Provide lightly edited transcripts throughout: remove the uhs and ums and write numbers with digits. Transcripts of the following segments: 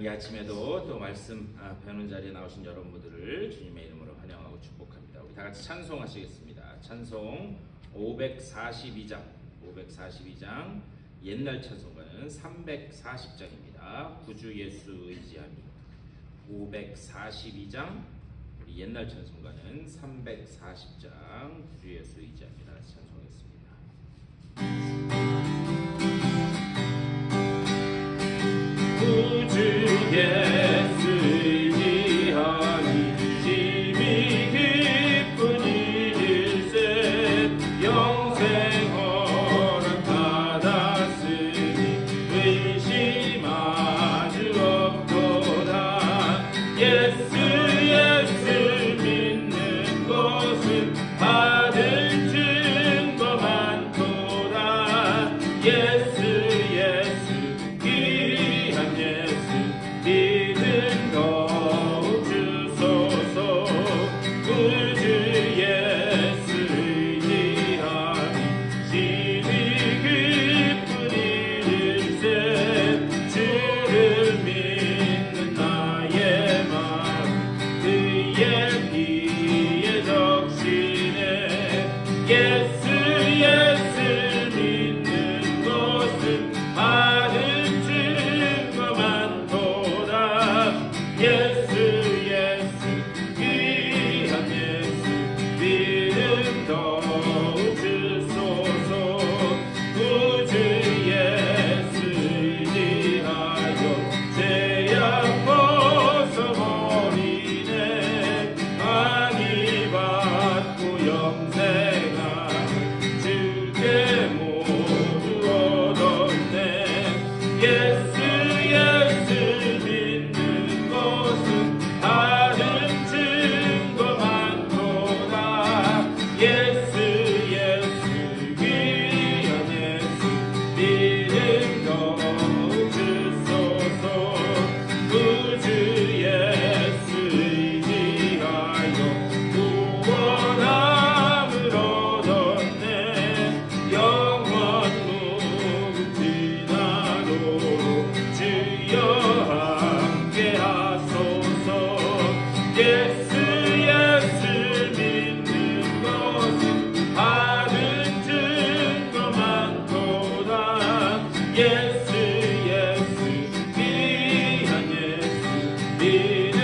이 아침에도 또 말씀 배우는 자리에 나오신 여러분들을 주님의 이름으로 환영하고 축복합니다. 우리 다 같이 찬송하시겠습니다. 찬송 542장 옛날 찬송가는 340장입니다. 구주 예수 의지하니. 542장 우리 옛날 찬송가는 340장 구주 예수 의지합니다. 찬송하겠습니다. 구주 예수 의지하니 주님이 기쁜 일일세 영생 허락 받았으니 의심하주 없도다. 예수 믿는 것은 받은 증거 많도다. 예수 귀한 예수 믿음 더욱 주소서. 구주 예수 의지하니 심히 기쁜 일일세 주를 믿는 나의 마음 그의 피에 적시네. 예수 믿는 것은 받은 증거 많도다. 예수 귀한 예수 믿음 더욱 주소서. 구주 예수 의지하여 죄악 벗어버리네. 안위 받고 영생하는 주께 모두 얻었네. 예수 믿는 것은 다른 증거 많도다. 예수 귀한 예수 믿음 더욱 주소서. 구주 예수 의지하여 구원함을 얻었네. 영원 무궁지나도록 주여 함께 하소서. 예수 믿는 것은 받은 증거 많도다. 예수 귀한 예수 믿음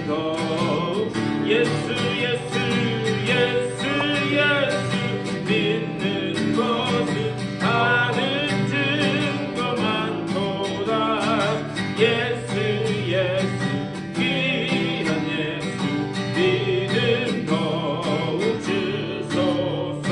더욱. 예수 믿는 것은 받은 증거 많도다. 예수 귀한 예수 믿음 더욱 주소서.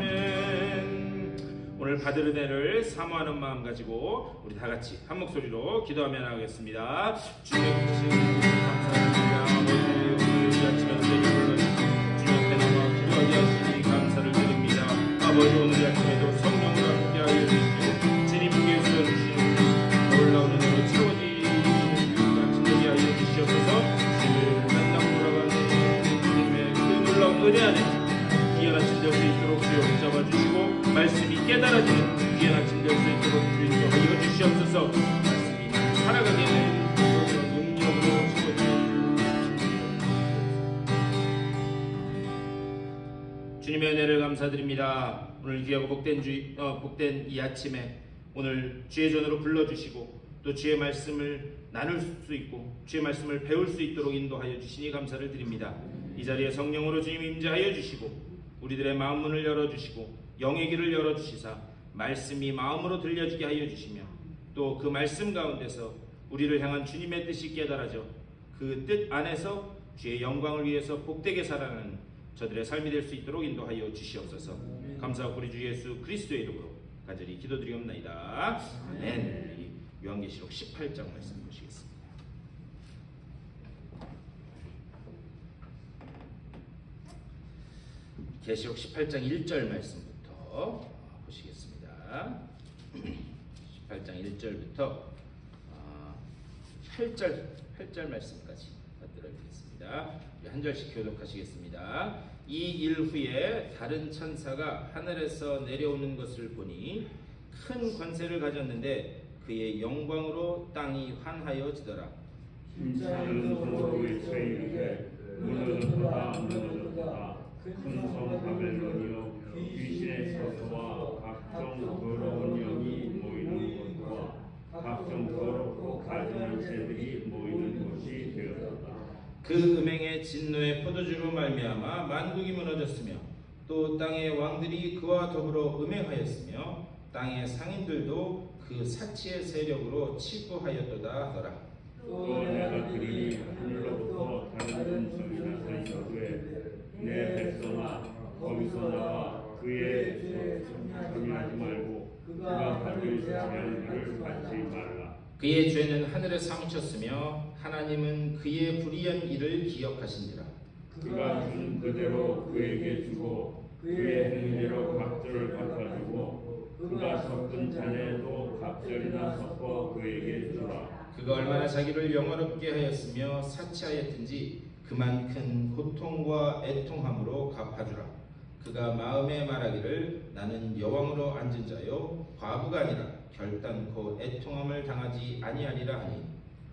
아멘. 오늘 받을 은혜를 사모하는 마음 가지고 우리 다 같이 한 목소리로 기도하며 나가겠습니다. 주님 감사합니다. 아버지 오늘 이 아침에 은혜를 불러주시고 주님 앞에 나와 기도하시니 감사를 드립니다. 아버지 오늘 이 아침에도 성령으로 함께하여 주시고 주님께서 주시는 놀라운 은혜로 채워지는 아침되게 하여 주시옵소서. 주님을 만나고 돌아가는 주님의 그 놀라운 은혜 안에 귀한 아침 될 수 있도록 주여 붙잡아주시고 말씀이 깨달아지는 귀한 아침 될 수 있도록 주여 하여 주시옵소서. 말씀이 살아가게 되는 능력으로 채워주시옵소서. 주님의 은혜를 감사드립니다. 오늘 귀하고 복된 이 아침에 오늘 주의 전으로 불러주시고 또 주의 말씀을 나눌 수 있고 주의 말씀을 배울 수 있도록 인도하여 주시니 감사를 드립니다. 이 자리에 성령으로 주님 임재하여 주시고 우리들의 마음 문을 열어주시고 영의 길을 열어주시사 말씀이 마음으로 들려지게 하여 주시며 또 그 말씀 가운데서 우리를 향한 주님의 뜻이 깨달아져 그 뜻 안에서 주의 영광을 위해서 복되게 살아가는 저들의 삶이 될 수 있도록 인도하여 주시옵소서. 감사하고 우리 주 예수 그리스도의 이름으로 간절히 기도드리옵나이다. 아멘. 요한계시록 18장 말씀 보시겠습니다. 계시록 18장 1절 말씀부터 보시겠습니다. 18장 1절부터 8절 말씀까지 들어드리겠습니다. 한 절씩 교독하시겠습니다. 이 일 후에 다른 천사가 하늘에서 내려오는 것을 보니 큰 권세를 가졌는데 그의 영광으로 땅이 환하여지더라. 심장은 서로 외쳐이르되 무너졌도다 무너졌도다. 큰 성 바벨론이여 귀신의 서서와 각종 더러운 영이 모이는 곳과 각종 더럽고 가증한 새들이 모이는 곳이 되었도다. 그 음행의 진노의 포도주로 말미암아 만국이 무너졌으며 또 땅의 왕들이 그와 더불어 음행하였으며 땅의 상인들도 그 사치의 세력으로 치부하였도다 하더라. 또 내가 들이 하늘로부터 다른 음성이 나타나되 내 백성아 거기서 나와 그의 죄에 참여하지 말고 그가 받을 재앙들을 받지 말라. 그의 죄는 하늘에서 미쳤으며 하나님은 그의 불의한 일을 기억하신지라. 그가 준 그대로 그에게 주고 그의 행위대로 갑절을 갚아주고 그가 섞은 잔에도 갑절이나 섞어 그에게 주라. 그가 얼마나 자기를 영화롭게 하였으며 사치하였든지 그만큼 고통과 애통함으로 갚아주라. 그가 마음에 말하기를 나는 여왕으로 앉은 자요 과부가 아니라 결단코 애통함을 당하지 아니하리라 하니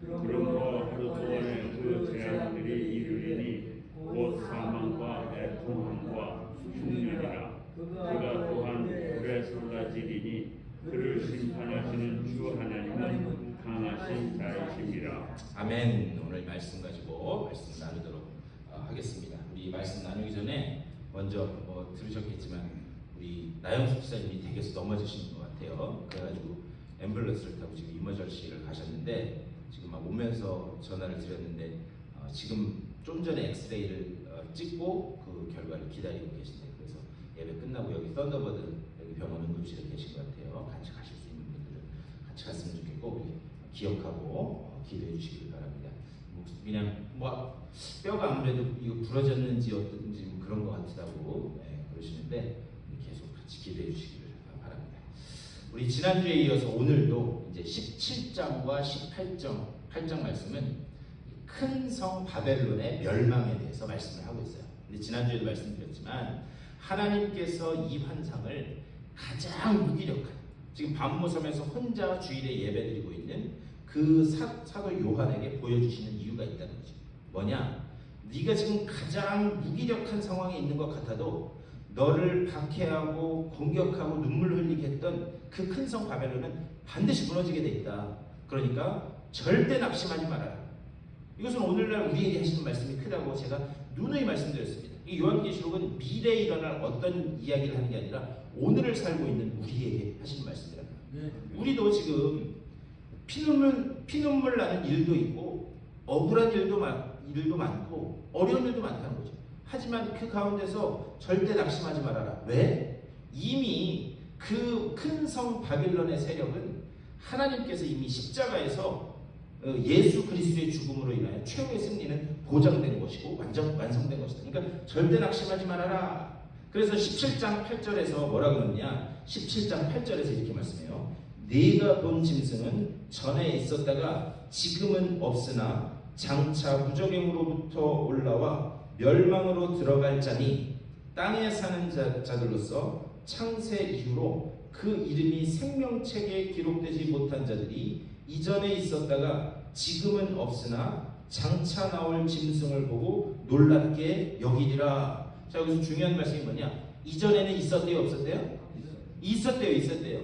그러므로 하루 동안에 그 재앙들이 이르리니 곧 사망과 애통함과 흉년이라. 그가 또한 불에 쏟아지리니 그를 심판하시는 주 하나님은 강하신 자이심이라. 아멘. 오늘 말씀 가지고 말씀 나누도록 하겠습니다. 우리 말씀 나누기 전에 먼저 들으셨겠지만 우리 나영숙 집사님이 댁에서 넘어지시는 것 같아요. 그래가지고 앰뷸런스를 타고 지금 이머전시를 가셨는데 지금 막 오면서 전화를 드렸는데 지금 좀 전에 엑스레이를 찍고 그 결과를 기다리고 계신데 그래서 예배 끝나고 여기 썬더버드 여기 병원 응급실에 계신 것 같아요. 같이 가실 수 있는 분들은 같이 갔으면 좋겠고 우리 기억하고 기도해 주시길 바랍니다. 그냥 뭐 뼈가 아무래도 이거 부러졌는지 어떤지 뭐 그런 것 같다고 그러시는데 계속 같이 기도해 주시기를 바랍니다. 우리 지난주에 이어서 오늘도 이제 17장과 18장 말씀은 큰 성 바벨론의 멸망에 대해서 말씀을 하고 있어요. 근데 지난주에도 말씀드렸지만 하나님께서 이 환상을 가장 무기력한 지금 반모섬에서 혼자 주일에 예배드리고 있는 그 사도 요한에게 보여주시는 이유가 있다는 거죠. 뭐냐? 네가 지금 가장 무기력한 상황에 있는 것 같아도 너를 박해하고 공격하고 눈물 흘리게 했던 그 큰 성 바벨론은 반드시 무너지게 돼 있다. 그러니까 절대 낙심하지 말아라. 이것은 오늘날 우리에게 하시는 말씀이 크다고 제가 누누이 말씀드렸습니다. 이 요한계시록은 미래에 일어날 어떤 이야기를 하는 게 아니라 오늘을 살고 있는 우리에게 하시는 말씀이랍니다. 우리도 지금 피눈물 나는 일도 있고 억울한 일도 많고 어려운 일도 많다는 거죠. 하지만 그 가운데서 절대 낙심하지 말아라. 왜? 이미 그 큰 성 바빌론의 세력은 하나님께서 이미 십자가에서 예수 그리스도의 죽음으로 인하여 최후의 승리는 보장된 것이고 완성된 것이다. 그러니까 절대 낙심하지 말아라. 그래서 17장 8절에서 뭐라 그러느냐? 17장 8절에서 이렇게 말씀해요. 네가 본 짐승은 전에 있었다가 지금은 없으나 장차 무적행으로부터 올라와 멸망으로 들어갈 자니 땅에 사는 자들로서 창세 이후로 그 이름이 생명책에 기록되지 못한 자들이 이전에 있었다가 지금은 없으나 장차 나올 짐승을 보고 놀랍게 여기리라. 자, 여기서 중요한 말씀이 뭐냐? 이전에는 있었대요, 없었대요? 있었대요.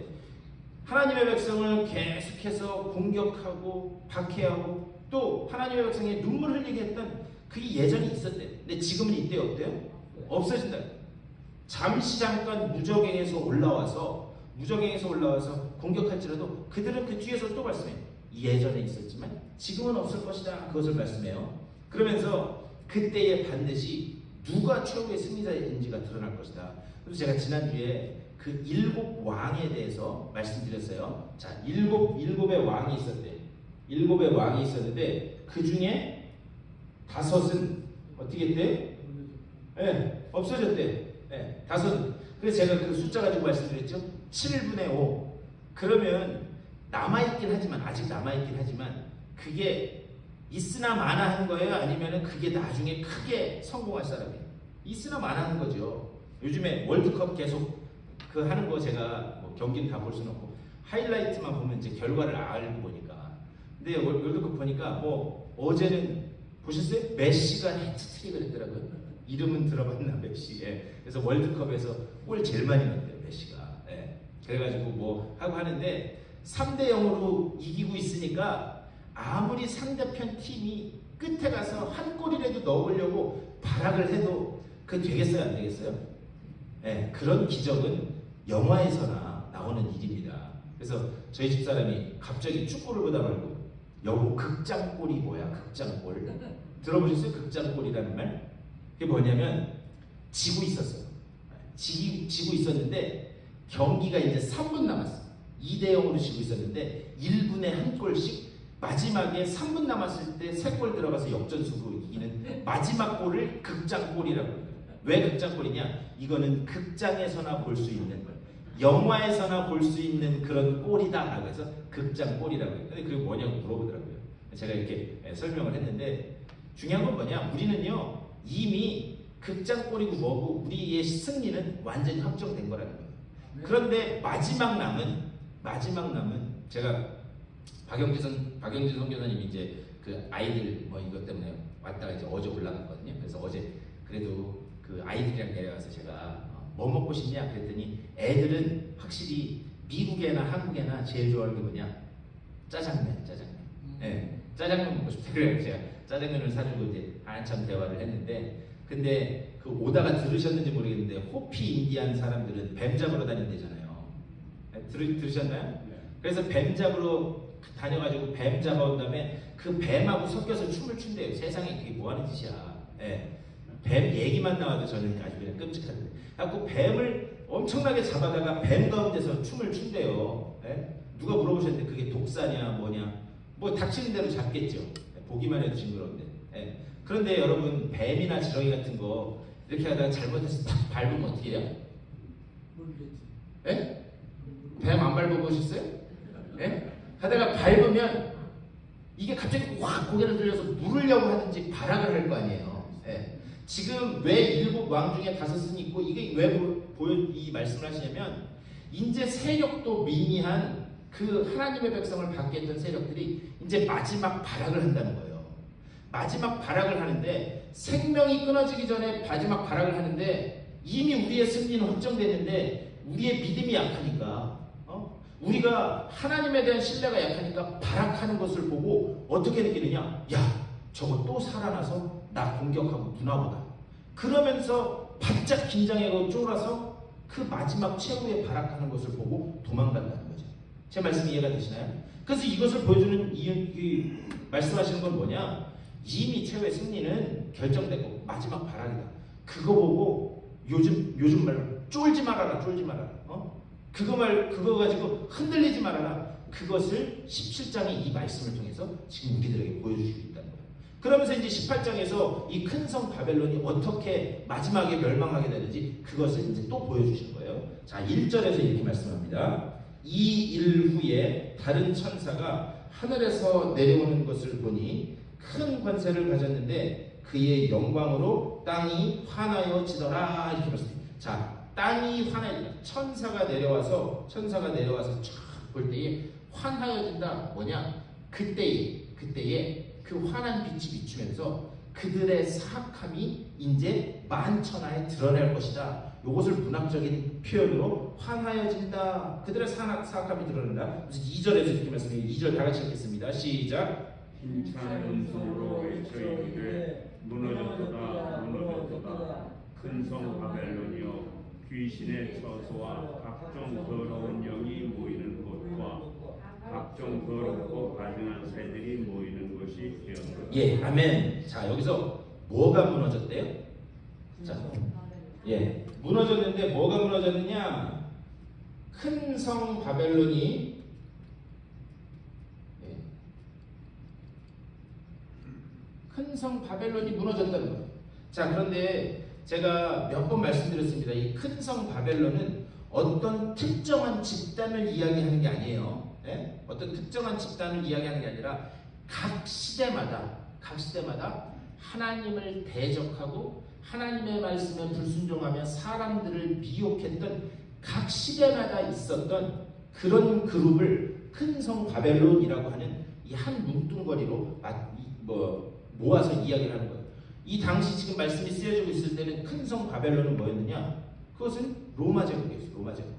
하나님의 백성을 계속해서 공격하고 박해하고 또 하나님의 백성에 눈물 흘리게 했던 그게 예전에 있었대요. 근데 지금은 있대요, 없대요? 없어진다. 잠깐 무적행에서 올라와서 공격할지라도 그들은 그 뒤에서 또 말씀해요. 예전에 있었지만 지금은 없을 것이다. 그것을 말씀해요. 그러면서 그때에 반드시 누가 최후의 승리자인지가 드러날 것이다. 그래서 제가 지난주에 그 7 왕에 대해서 말씀드렸어요. 자, 일곱의 왕이 있었대. 7의 왕이 있었는데 그 중에 5은 어떻게 했대? 없어졌대. 5은. 그래서 제가 그 숫자 가지고 말씀드렸죠. 7분의 5. 그러면 아직 남아있긴 하지만 그게 있으나 마나한 거예요? 아니면 그게 나중에 크게 성공할 사람이에요? 있으나 마나한 거죠. 요즘에 월드컵 계속 그 하는 거 제가 뭐 경기는 다 볼 수는 없고 하이라이트만 보면 이제 결과를 알고 보니까. 근데 월드컵 보니까 뭐 어제는 보셨어요? 메시가 해트트릭을 했더라고요. 이름은 들어봤나 메시. 예. 그래서 월드컵에서 골 제일 많이 넣었대요 메시가. 예. 그래가지고 뭐 하고 하는데 3대 0으로 이기고 있으니까 아무리 상대편 팀이 끝에 가서 한 골이라도 넣으려고 발악을 해도 그게 되겠어요 안 되겠어요? 예. 그런 기적은 영화에서나 나오는 일입니다. 그래서 저희 집사람이 갑자기 축구를 보다 말고 여보 극장골이 뭐야 극장골 들어보셨어요? 극장골이라는 말? 그게 뭐냐면 지고 있었어요. 지고 있었는데 경기가 이제 3분 남았어. 2대 0으로 지고 있었는데 1분에 한 골씩 마지막에 3분 남았을 때 3골 들어가서 역전승으로 이기는 마지막 골을 극장골이라고 해요. 왜 극장골이냐? 이거는 극장에서나 볼 수 있는 걸, 영화에서나 볼 수 있는 그런 골이다라고 해서 극장골이라고 해요. 근데 그게 뭐냐고 물어보더라고요. 제가 이렇게 설명을 했는데 중요한 건 뭐냐? 우리는요 이미 극장골이고 뭐고 우리의 승리는 완전히 확정된 거라는 거예요. 그런데 마지막 남은 제가 박영진 선교사님이 이제 그 아이들 뭐 이것 때문에 왔다가 이제 어제 올라갔거든요. 그래서 어제 그래도 그 아이들이랑 내려가서 제가 뭐 먹고 싶냐 그랬더니 애들은 확실히 미국에나 한국에나 제일 좋아하는 게 뭐냐? 짜장면. 네, 짜장면 먹고 싶다. 그래서 제가 짜장면을 사주고 이제 한참 대화를 했는데, 근데 그 오다가 들으셨는지 모르겠는데 호피 인디안 사람들은 뱀 잡으러 다닌대잖아요. 들으셨나요? 그래서 뱀 잡으러 다녀가지고 뱀 잡아온 다음에 그 뱀하고 섞여서 춤을 춘대요. 세상에 그게 뭐하는 짓이야. 예. 뱀 얘기만 나와도 저는 아주 그냥 끔찍한데. 그래서 뱀을 엄청나게 잡아다가 뱀 가운데서 춤을 춘대요. 예? 누가 물어보셨는데 그게 독사냐 뭐냐. 뭐 닥치는 대로 잡겠죠. 보기만 해도 징그러운데. 예. 그런데 여러분 뱀이나 지렁이 같은 거 이렇게 하다가 잘못해서 탁 밟으면 어떻게 해요? 예? 뱀 안 밟아보셨어요? 예? 하다가 밟으면 이게 갑자기 확 고개를 들려서 물으려고 하든지 발악을 할 거 아니에요. 예. 지금 왜 7왕 중에 5은 있고 이게 왜 이 말씀을 하시냐면 이제 세력도 미미한 그 하나님의 백성을 받게 했던 세력들이 이제 마지막 발악을 한다는 거예요. 마지막 발악을 하는데 생명이 끊어지기 전에 마지막 발악을 하는데 이미 우리의 승리는 확정됐는데 우리의 믿음이 약하니까 우리가 하나님에 대한 신뢰가 약하니까 발악하는 것을 보고 어떻게 느끼느냐? 야, 저거 또 살아나서 나 공격하고 누나보다. 그러면서 바짝 긴장하고 쫄아서 그 마지막 최후의 발악하는 것을 보고 도망간다는 거죠. 제 말씀 이해가 되시나요? 그래서 이것을 보여주는 이 말씀하시는 건 뭐냐? 이미 최후의 승리는 결정되고 마지막 발악이다. 그거 보고 요즘 말로 쫄지 말아라. 그거 가지고 흔들리지 말아라. 그것을 17장의 이 말씀을 통해서 지금 우리들에게 보여주시고 있다는 거예요. 그러면서 이제 18장에서 이 큰 성 바벨론이 어떻게 마지막에 멸망하게 되는지 그것을 이제 또 보여주시는 거예요. 자, 1절에서 이렇게 말씀합니다. 이 일 후에 다른 천사가 하늘에서 내려오는 것을 보니 큰 권세를 가졌는데 그의 영광으로 땅이 환하여지더라. 이렇게 말씀합니다. 자, 땅이 천사가 내려와서 쫙 볼 때에 환하여진다. 뭐냐? 그때에 그 환한 빛이 비추면서 그들의 사악함이 이제 만천하에 드러날 것이다. 이것을 문학적인 표현으로 환하여진다. 그들의 사악함이 드러난다. 그래서 2절에서 이렇게 말씀해요. 2절 다 같이 읽겠습니다. 시작. 힘찬 음성으로 외쳐 이르되 무너졌도다. 큰 성 바벨론이여, 귀신의 처소와 각종 더러운 영이 모이는 곳과 각종 더럽고 가증한 새들이 모이는 곳이 되었다. 예, 아멘. 자, 여기서 뭐가 무너졌대요? 자, 예, 무너졌는데 뭐가 무너졌느냐? 큰 성 바벨론이 큰 성 바벨론이 무너졌다는 거예요. 자, 그런데 제가 몇 번 말씀드렸습니다. 이 큰 성 바벨론은 어떤 특정한 집단을 이야기하는 게 아니에요. 네? 어떤 특정한 집단을 이야기하는 게 아니라 각 시대마다 하나님을 대적하고 하나님의 말씀에 불순종하며 사람들을 미혹했던 각 시대마다 있었던 그런 그룹을 큰 성 바벨론이라고 하는 이 한 뭉뚱거리로 모아서 이야기를 하는 거예요. 이 당시 지금 말씀이 쓰여지고 있을 때는 큰 성 바벨론은 뭐였느냐? 그것은 로마 제국이었어요. 로마 제국.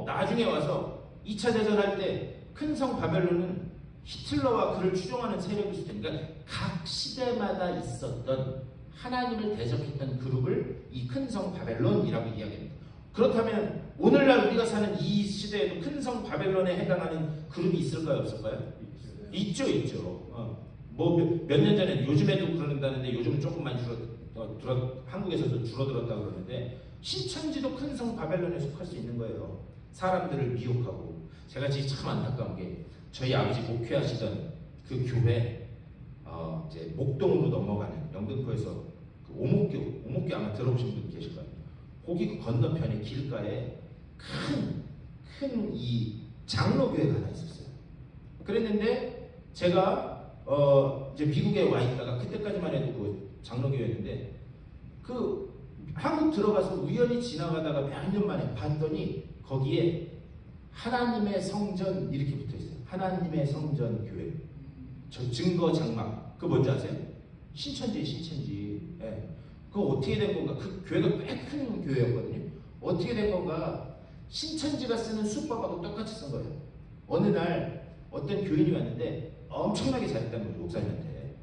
나중에 와서 2차 대전할 때 큰 성 바벨론은 히틀러와 그를 추종하는 세력이 있을 테니까 각 시대마다 있었던 하나님을 대적했던 그룹을 이 큰 성 바벨론이라고 이야기합니다. 그렇다면 오늘날 우리가 사는 이 시대에도 큰 성 바벨론에 해당하는 그룹이 있을까요? 없을까요? 있죠. 몇 년 전에 요즘에도 그런다는데 요즘은 조금 많이 한국에서도 줄어들었다고 그러는데 신천지도 큰 성 바벨론에 속할 수 있는 거예요. 사람들을 미혹하고. 제가 지금 참 안타까운 게 저희 아버지 목회하시던 그 교회 이제 목동으로 넘어가는 영등포에서 그 오목교 아마 들어보신 분 계실 거예요. 거기 그 건너편에 길가에 큰 이 장로교회가 하나 있었어요. 그랬는데 제가 이제 미국에 와 있다가 그때까지만 해도 그 장로교회였는데 그 한국 들어가서 우연히 지나가다가 몇 년 만에 봤더니 거기에 하나님의 성전 이렇게 붙어 있어요. 하나님의 성전 교회. 저 증거 장막. 그거 뭔지 아세요? 신천지. 예. 그거 어떻게 된 건가? 그 교회가 꽤 큰 교회였거든요. 어떻게 된 건가? 신천지가 쓰는 수법하고 똑같이 쓴 거예요. 어느 날 어떤 교인이 왔는데 엄청나게 잘했다는 거죠, 목사님한테.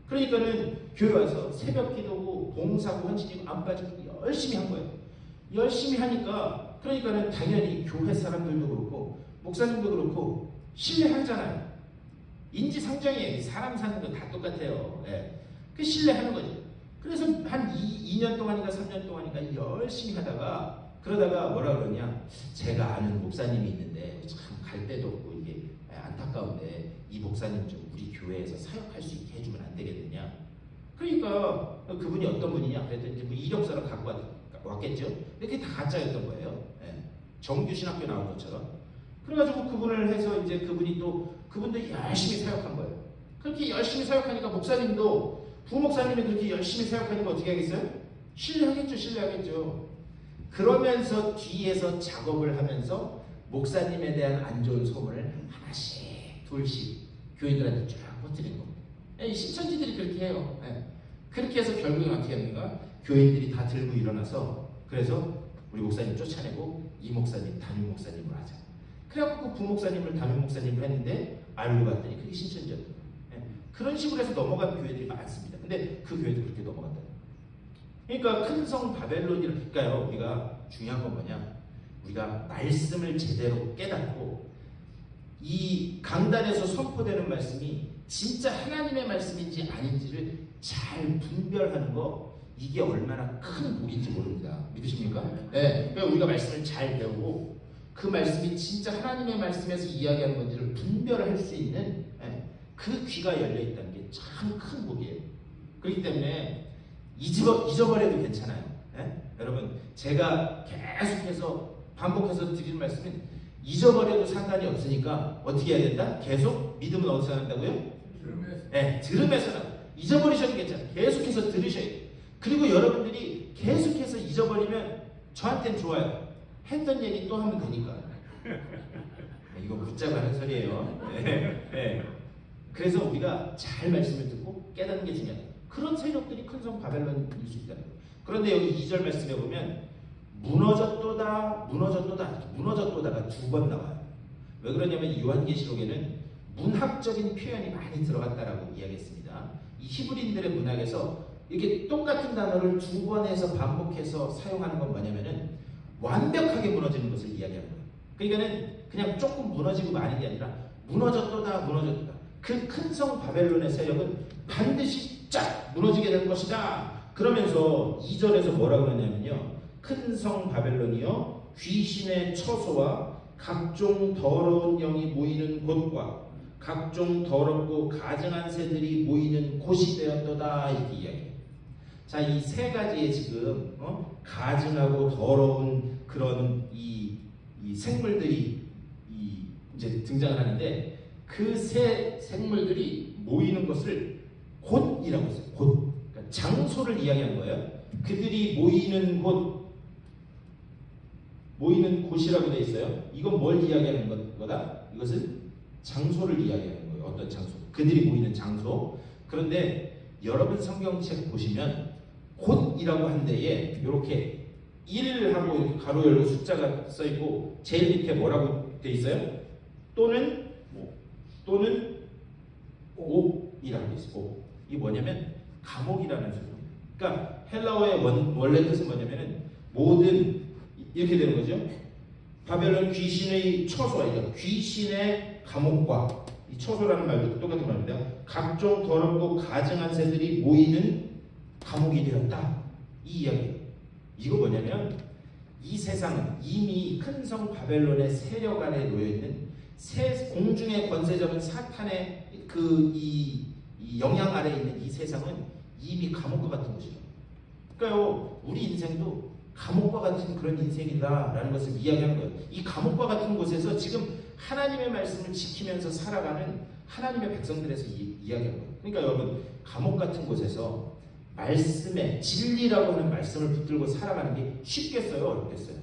그러니까는 교회 와서 새벽 기도고 봉사고 헌신이고 안 빠지고 열심히 한 거예요. 열심히 하니까 그러니까는 당연히 교회 사람들도 그렇고 목사님도 그렇고 신뢰하잖아요. 인지상정이에요. 사람 사는 거 다 똑같아요. 예. 그 신뢰하는 거죠. 그래서 한 2년 동안인가 3년 동안인가 열심히 하다가 그러다가 뭐라 그러냐, 제가 아는 목사님이 있는데 참 갈 데도 없고 이게 안타까운데 이 목사님 좀 우리 교회에서 사역할 수 있게 해주면 안 되겠느냐. 그러니까 그분이 어떤 분이냐 그랬더니 뭐 이력서를 갖고 왔겠죠. 근데 그게 다 가짜였던 거예요. 예. 정규 신학교 나온 것처럼. 그래가지고 그분을 해서 이제 그분도 열심히 사역한 거예요. 그렇게 열심히 사역하니까 목사님도 부목사님이 그렇게 열심히 사역하니까 어떻게 하겠어요? 신뢰하겠죠. 그러면서 뒤에서 작업을 하면서 목사님에 대한 안 좋은 소문을 하나씩 둘씩 교인들한테 쭉 퍼뜨리는 겁니다. 신천지들이 그렇게 해요. 그렇게 해서 결국에 어떻게 하는가? 교인들이 다 들고 일어나서 그래서 우리 목사님 쫓아내고 이 목사님 담임 목사님으로 하자. 그래갖고 그 부목사님을 담임 목사님으로 했는데 알고 봤더니 그게 신천지였던 거예요. 그런 식으로 해서 넘어간 교회들이 많습니다. 근데 그 교회도 그렇게 넘어갔다. 그러니까 큰 성 바벨론이니까요. 우리가 중요한 건 뭐냐? 우리가 말씀을 제대로 깨닫고 이 강단에서 선포되는 말씀이 진짜 하나님의 말씀인지 아닌지를 잘 분별하는 거, 이게 얼마나 큰 복인지 모릅니다. 믿으십니까? 네. 그러니까 우리가 말씀을 잘 배우고 그 말씀이 진짜 하나님의 말씀에서 이야기하는 건지를 분별할 수 있는 그 귀가 열려 있다는 게 참 큰 복이에요. 그렇기 때문에 잊어버려도 괜찮아요. 여러분, 제가 계속해서 반복해서 드리는 말씀은 잊어버려도 상관이 없으니까 어떻게 해야 된다? 계속 믿음은 어디서 난다고요? 들으면서 나. 잊어버리셔도 괜찮아요. 계속해서 들으셔야 돼요. 그리고 여러분들이 계속해서 잊어버리면 저한테는 좋아요. 했던 얘기 또 하면 되니까. 이거 붙잡아 하는 소리예요. 그래서 우리가 잘 말씀을 듣고 깨닫는 게 중요하다. 그런 세력들이 큰 성 바벨론일 수 있다는 거예요. 그런데 여기 2절 말씀에 보면 무너졌도다가 2번 나와요. 왜 그러냐면 요한계시록에는 문학적인 표현이 많이 들어갔다라고 이야기했습니다. 이 히브리인들의 문학에서 이렇게 똑같은 단어를 2번 해서 반복해서 사용하는 건 뭐냐면은 완벽하게 무너지는 것을 이야기하는 거예요. 그러니까는 그냥 조금 무너지고 마는 게 아니라 무너졌도다. 그 큰 성 바벨론의 세력은 반드시 쫙 무너지게 될 것이다. 그러면서 2절에서 뭐라고 하냐면요. 큰 성 바벨론이요, 귀신의 처소와 각종 더러운 영이 모이는 곳과 각종 더럽고 가증한 새들이 모이는 곳이 되었도다. 이렇게 이야기해요. 자, 이 세 가지의 지금 가증하고 더러운 그런 이 생물들이 이제 등장을 하는데 그 세 생물들이 모이는 것을 곳이라고 했어요. 곳. 그러니까 장소를 이야기하는 거예요. 그들이 모이는 곳 모이는 곳이라고 되어 있어요. 이건 뭘 이야기하는 거다? 이것은 장소를 이야기하는 거예요. 어떤 장소? 그들이 모이는 장소. 그런데 여러분 성경책 보시면 곳이라고 한 데에 이렇게 1하고 이렇게 가로 열고 숫자가 써 있고 제일 밑에 뭐라고 되어 있어요? 또는 5이라고 되어 있어요. 이게 뭐냐면 감옥이라는 소리입니다. 그러니까 헬라어의 원래 뜻은 뭐냐면은 모든 이렇게 되는 거죠. 바벨론 귀신의 처소가 이거 귀신의 감옥과 이 처소라는 말도 똑같은 말입니다. 각종 더럽고 가증한 새들이 모이는 감옥이 되었다. 이 이야기. 이거 뭐냐면 이 세상은 이미 큰 성 바벨론의 세력 아래 놓여 있는 공중의 권세 잡은 사탄의 이 영향 아래 있는 이 세상은 이미 감옥과 같은 곳이에요. 그러니까요, 우리 인생도 감옥과 같은 그런 인생이다라는 것을 이야기하는 거예요. 이 감옥과 같은 곳에서 지금 하나님의 말씀을 지키면서 살아가는 하나님의 백성들에서 이야기하는 거예요. 그러니까 여러분, 감옥 같은 곳에서 말씀에 진리라고 하는 말씀을 붙들고 살아가는 게 쉽겠어요? 어렵겠어요?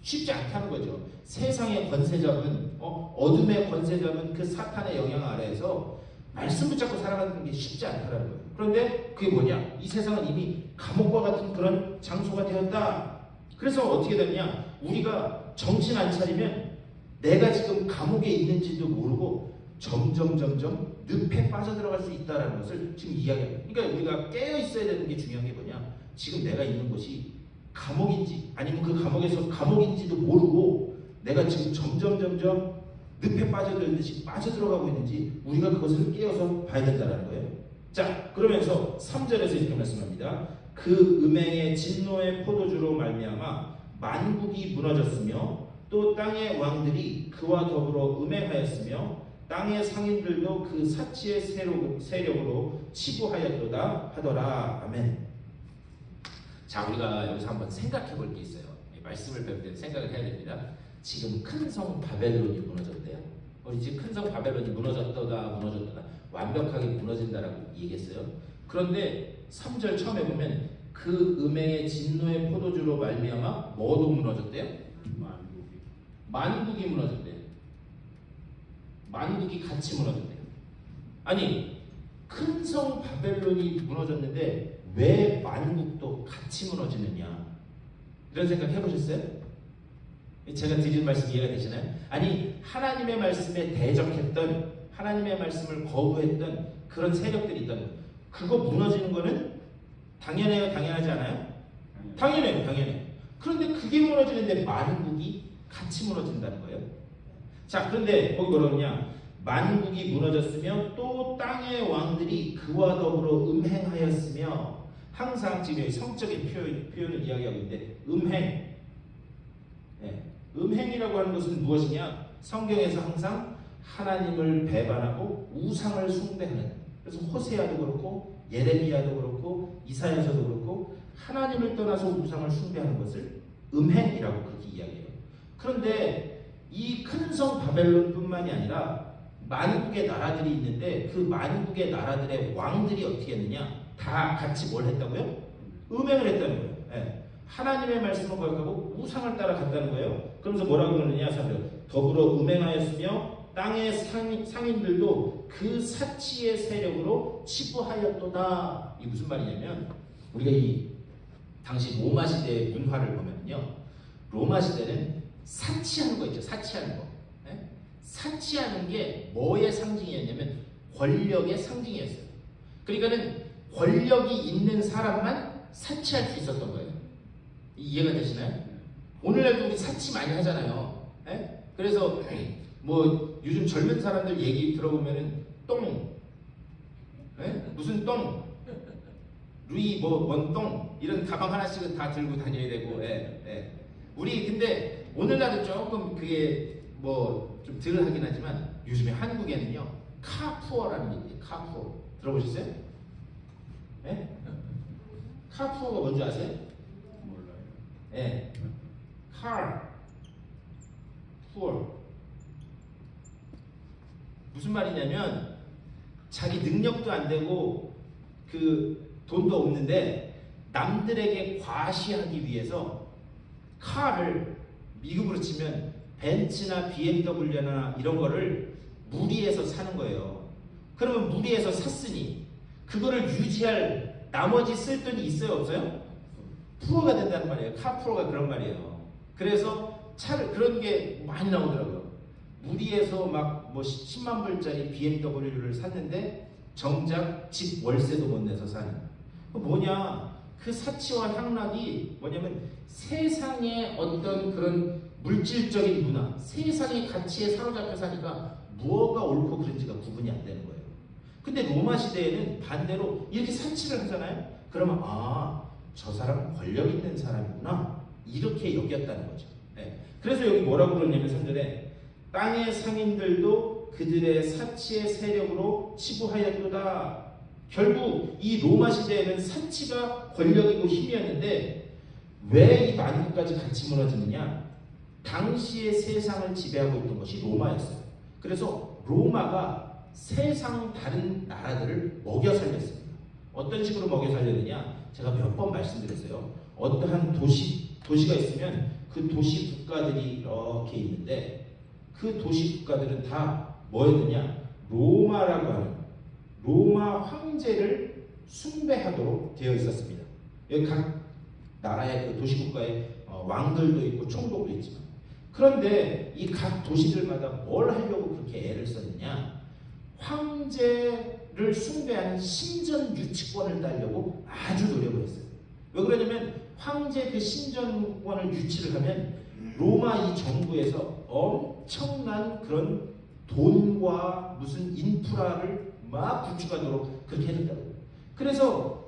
쉽지 않다는 거죠. 세상의 권세 잡은 어둠의 권세 잡은 그 사탄의 영향 아래에서 말씀 붙잡고 살아가는 게 쉽지 않다는 거예요. 그런데 그게 뭐냐? 이 세상은 이미 감옥과 같은 그런 장소가 되었다. 그래서 어떻게 되느냐? 우리가 정신 안 차리면 내가 지금 감옥에 있는지도 모르고 점점 늪에 빠져들어갈 수 있다는 것을 지금 이야기합니다. 그러니까 우리가 깨어 있어야 되는 게 중요한 게 뭐냐? 지금 내가 있는 곳이 감옥인지 아니면 그 감옥에서 감옥인지도 모르고 내가 지금 점점 늪에 빠져들듯이 빠져들어가고 있는지 우리가 그것을 깨어서 봐야 된다는 거예요. 자, 그러면서 3절에서 이렇게 말씀합니다. 그 음행의 진노의 포도주로 말미암아 만국이 무너졌으며 또 땅의 왕들이 그와 더불어 음행하였으며 땅의 상인들도 그 사치의 세력으로 치부하였도다 하더라. 아멘. 자, 우리가 여기서 한번 생각해 볼 게 있어요. 말씀을 배울 때 생각을 해야 됩니다. 지금 큰 성 바벨론이 무너졌대요. 우리 지금 큰 성 바벨론이 무너졌다 완벽하게 무너진다라고 얘기했어요. 그런데 3절 처음에 보면 그 음행의 진노의 포도주로 말미암아 뭐도 무너졌대요? 만국이 무너졌대요. 만국이 같이 무너졌대요. 아니, 큰 성 바벨론이 무너졌는데 왜 만국도 같이 무너지느냐? 이런 생각 해보셨어요? 제가 드리는 말씀 이해가 되시나요? 아니, 하나님의 말씀에 대적했던, 하나님의 말씀을 거부했던 그런 세력들이 있다는 거예요. 그거 무너지는 거는 당연해요? 당연하지 않아요? 당연해요. 그런데 그게 무너지는데 만국이 같이 무너진다는 거예요. 자, 그런데 거기 뭐라고 하냐? 만국이 무너졌으며 또 땅의 왕들이 그와 더불어 음행하였으며, 항상 지금 성적인 표현을 이야기하고 있는데 음행. 음행이라고 하는 것은 무엇이냐? 성경에서 항상 하나님을 배반하고 우상을 숭배하는, 그래서 호세아도 그렇고 예레미야도 그렇고 이사야서도 그렇고 하나님을 떠나서 우상을 숭배하는 것을 음행이라고 그렇게 이야기해요. 그런데 이 큰 성 바벨론뿐만이 아니라 만국의 나라들이 있는데 그 만국의 나라들의 왕들이 어떻게 했느냐? 다 같이 뭘 했다고요? 음행을 했다는 거예요. 하나님의 말씀을 거역하고 우상을 따라갔다는 거예요. 그러면서 뭐라고 그러느냐? 더불어 음행하였으며 땅의 상인들도 그 사치의 세력으로 치부하였도다. 이게 무슨 말이냐면, 우리가 이 당시 로마 시대의 문화를 보면요, 로마 시대는 사치하는 거 있죠. 사치하는 거. 사치하는 게 뭐의 상징이었냐면 권력의 상징이었어요. 그러니까는 권력이 있는 사람만 사치할 수 있었던 거예요. 이해가 되시나요? 오늘날도 우리 사치 많이 하잖아요. 그래서 뭐 요즘 젊은 사람들 얘기 들어보면은 똥, 무슨 똥, 루이 원똥 이런 가방 하나씩은 다 들고 다녀야 되고, 우리 근데 오늘날은 조금 그게 뭐 좀 덜 하긴 하지만 요즘에 한국에는요 카푸어라는 게 있대요. 카푸어 들어보셨어요? 카푸어가 뭔지 아세요? 몰라요. 푸어 무슨 말이냐면 자기 능력도 안 되고 그 돈도 없는데 남들에게 과시하기 위해서 칼을 미국으로 치면 벤츠나 BMW나 이런 거를 무리해서 사는 거예요. 그러면 무리해서 샀으니 그거를 유지할 나머지 쓸 돈이 있어요, 없어요? 프로가 된다는 말이에요. 카프로가 그런 말이에요. 그래서 차를 그런 게 많이 나오더라고요. 무리해서 막 뭐 10만 불짜리 BMW를 샀는데 정작 집 월세도 못 내서 사는. 그 뭐냐? 그 사치와 향락이 뭐냐면 세상의 어떤 그런 물질적인 문화, 세상의 가치에 사로잡혀 사니까 무엇가 옳고 그른지가 구분이 안 되는 거예요. 근데 로마 시대에는 반대로 이렇게 사치를 하잖아요. 그러면 저 사람 권력 있는 사람이구나 이렇게 여겼다는 거죠. 네. 그래서 여기 뭐라고 그러냐면 3절에 땅의 상인들도 그들의 사치의 세력으로 치부하였도다. 결국 이 로마 시대에는 사치가 권력이고 힘이었는데 왜 이 만국까지 같이 무너지느냐? 당시의 세상을 지배하고 있던 것이 로마였어요. 그래서 로마가 세상 다른 나라들을 먹여 살렸습니다. 어떤 식으로 먹여 살렸느냐? 제가 몇 번 말씀드렸어요. 어떠한 도시가 있으면 그 도시 국가들이 이렇게 있는데 그 도시 국가들은 다 뭐였느냐? 로마라고 하는 로마 황제를 숭배하도록 되어 있었습니다. 여기 각 나라의 그 도시 국가에 왕들도 있고 총독도 있지만 그런데 이 각 도시들마다 뭘 하려고 그렇게 애를 썼느냐? 황제를 숭배하는 신전 유치권을 따려고 아주 노력을 했어요. 왜 그러냐면 황제 그 신전권을 유치를 하면 로마 이 정부에서 엄청난 그런 돈과 무슨 인프라를 막 구축하도록 그렇게 해줬다고요. 그래서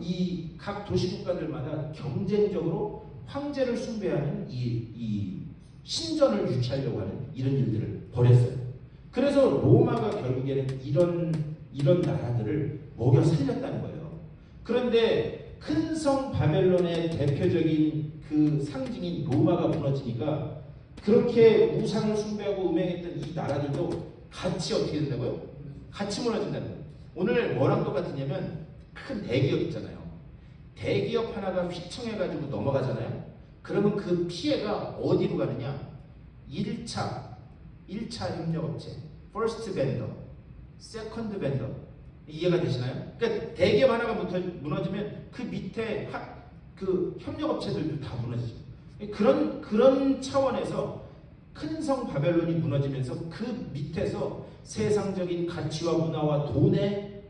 이 각 도시 국가들마다 경쟁적으로 황제를 숭배하는 이 신전을 유치하려고 하는 이런 일들을 벌였어요. 그래서 로마가 결국에는 이런 나라들을 먹여 살렸다는 거예요. 그런데 큰 성 바벨론의 대표적인 그 상징인 로마가 무너지니까 그렇게 우상을 숭배하고 음행했던 이 나라들도 같이 어떻게 된다고요? 같이 무너진다는 거예요. 오늘 뭐랑 똑같으냐면 큰 대기업 있잖아요. 대기업 하나가 휘청해가지고 넘어가잖아요. 그러면 그 피해가 어디로 가느냐? 1차 협력업체, first vendor, second vendor. 이해가 되시나요? 그러니까 대기업 하나가 무너지면 그 밑에 그 협력업체들도 다 무너지죠. 그런 차원에서 큰 성 바벨론이 무너지면서 그 밑에서 세상적인 가치와 문화와 돈에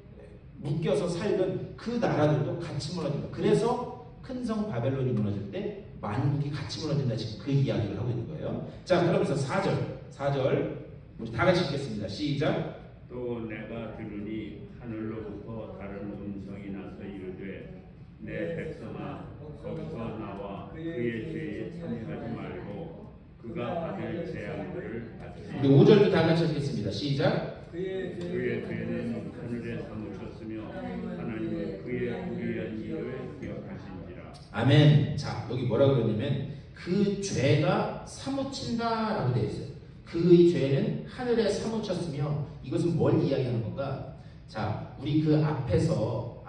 묶여서 살던 그 나라들도 같이 무너집니다. 그래서 큰 성 바벨론이 무너질 때 만국이 같이 무너진다. 지금 그 이야기를 하고 있는 거예요. 자, 그러면서 4절 우리 다 같이 읽겠습니다. 시작. 또 내가 들으니 하늘로부터 다른 음성이 나서 이르되 내 백성아 거기서 나와 그의 죄에 참여하지 말고 그가 받을 재앙들을 받지. 우리 5절도 다 같이 읽겠습니다. 시작. 그의 죄는 하늘에 사무쳤으며 하나님은 그의 불의한 일을 기억하신지라. 아멘. 자, 여기 뭐라고 그러냐면 그 죄가 사무친다라고 되어 있어요. 그의 죄는 하늘에 사무쳤으며 이것은 뭘 이야기하는 건가? 자, 우리 그 앞에서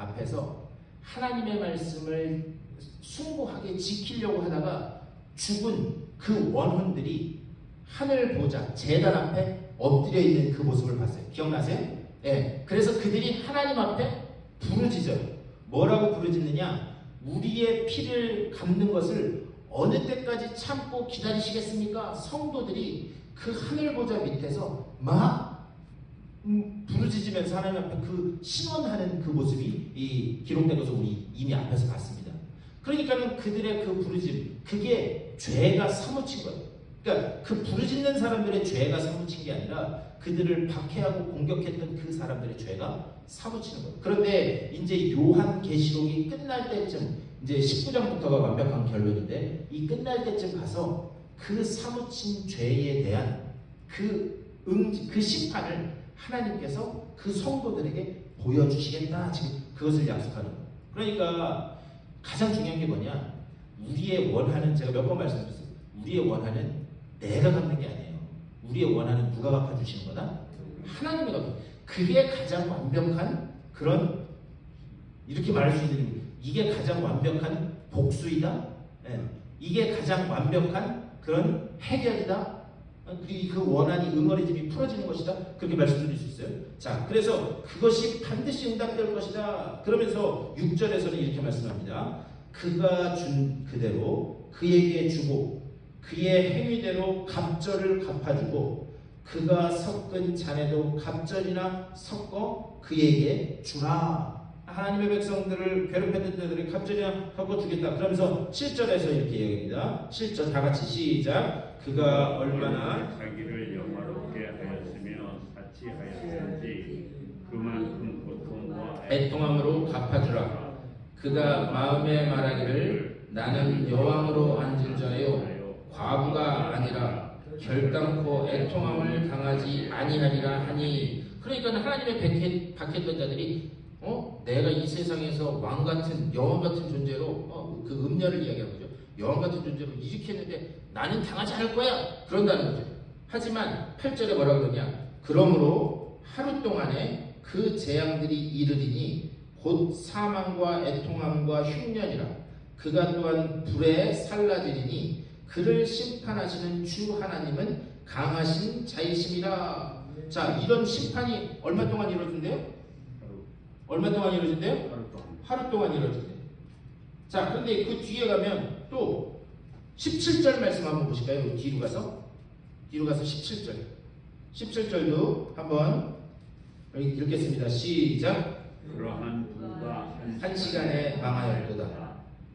하나님의 말씀을 숭고하게 지키려고 하다가 죽은 그 원혼들이 하늘 보좌 제단 앞에 엎드려 있는 그 모습을 봤어요. 기억나세요? 네. 그래서 그들이 하나님 앞에 부르짖어요. 뭐라고 부르짖느냐? 우리의 피를 갚는 것을 어느 때까지 참고 기다리시겠습니까? 성도들이 그 하늘 보좌 밑에서 막 부르짖으면서 하나님 앞에 그 신원하는 그 모습이 기록된 것을 우리 이미 앞에서 봤습니다. 그러니까는 그들의 그 부르짖음, 그게 죄가 사무친 거예요. 그러니까 그 부르짖는 사람들의 죄가 사무친 게 아니라 그들을 박해하고 공격했던 그 사람들의 죄가 사무치는 거예요. 그런데 이제 요한계시록이 끝날 때쯤, 이제 19장부터가 완벽한 결론인데 이 끝날 때쯤 가서 그 사무친 죄에 대한 그 심판을 하나님께서 그 성도들에게 보여주시겠다. 지금 그것을 약속하는 거예요. 그러니까 가장 중요한 게 뭐냐? 우리의 원하는, 제가 몇 번 말씀드렸어요. 우리의 원하는 내가 갚는 게 아니에요. 우리의 원하는 누가 갚아주시는 거다? 하나님이 갚는. 그게 가장 완벽한 그런, 이렇게 말할 수 있는, 이게 가장 완벽한 복수이다. 네. 이게 가장 완벽한 그런 해결이다. 그 원한이 응어리짐이 풀어지는 것이다. 그렇게 말씀드릴 수 있어요. 자, 그래서 그것이 반드시 응답될 것이다. 그러면서 6절에서는 이렇게 말씀합니다. 그가 준 그대로 그에게 주고 그의 행위대로 갑절을 갚아주고 그가 섞은 잔에도 갑절이나 섞어 그에게 주라. 하나님의 백성들을 괴롭혔던 자들을 갑절이나 섞어주겠다. 그러면서 7절에서 이렇게 얘기합니다. 7절 다 같이 시작. 그가 얼마나 자기를 영화롭게 하였으며 사치하였는지 그만큼 고통과 애통함으로 갚아주라. 그가 마음에 말하기를 나는 여왕으로 앉을 자요 과부가 아니라 결단코 애통함을 당하지 아니하리라 하니. 그러니까 하나님의 박했던 자들이 내가 이 세상에서 왕 같은 여왕 같은 존재로 그 음녀를 이야기하는 거죠. 여왕 같은 존재로 이직했는데 나는 당하지 않을 거야 그런다는 거죠. 하지만 8절에 뭐라 그러냐. 그러므로 하루 동안에 그 재앙들이 이르리니 곧 사망과 애통함과 흉년이라. 그가 또한 불에 살라지리니 그를 심판하시는 주 하나님은 강하신 자이심이라. 자, 이런 심판이 얼마 동안 이루어진대요? 얼마 동안 이루어진대요? 하루 동안 이루어진대요. 자, 근데 그 뒤에 가면 또 17절 말씀 한번 보실까요? 뒤로 가서 17절. 17절도 한번 읽겠습니다. 시작. 그러한 부가 한 시간에 망하였도다.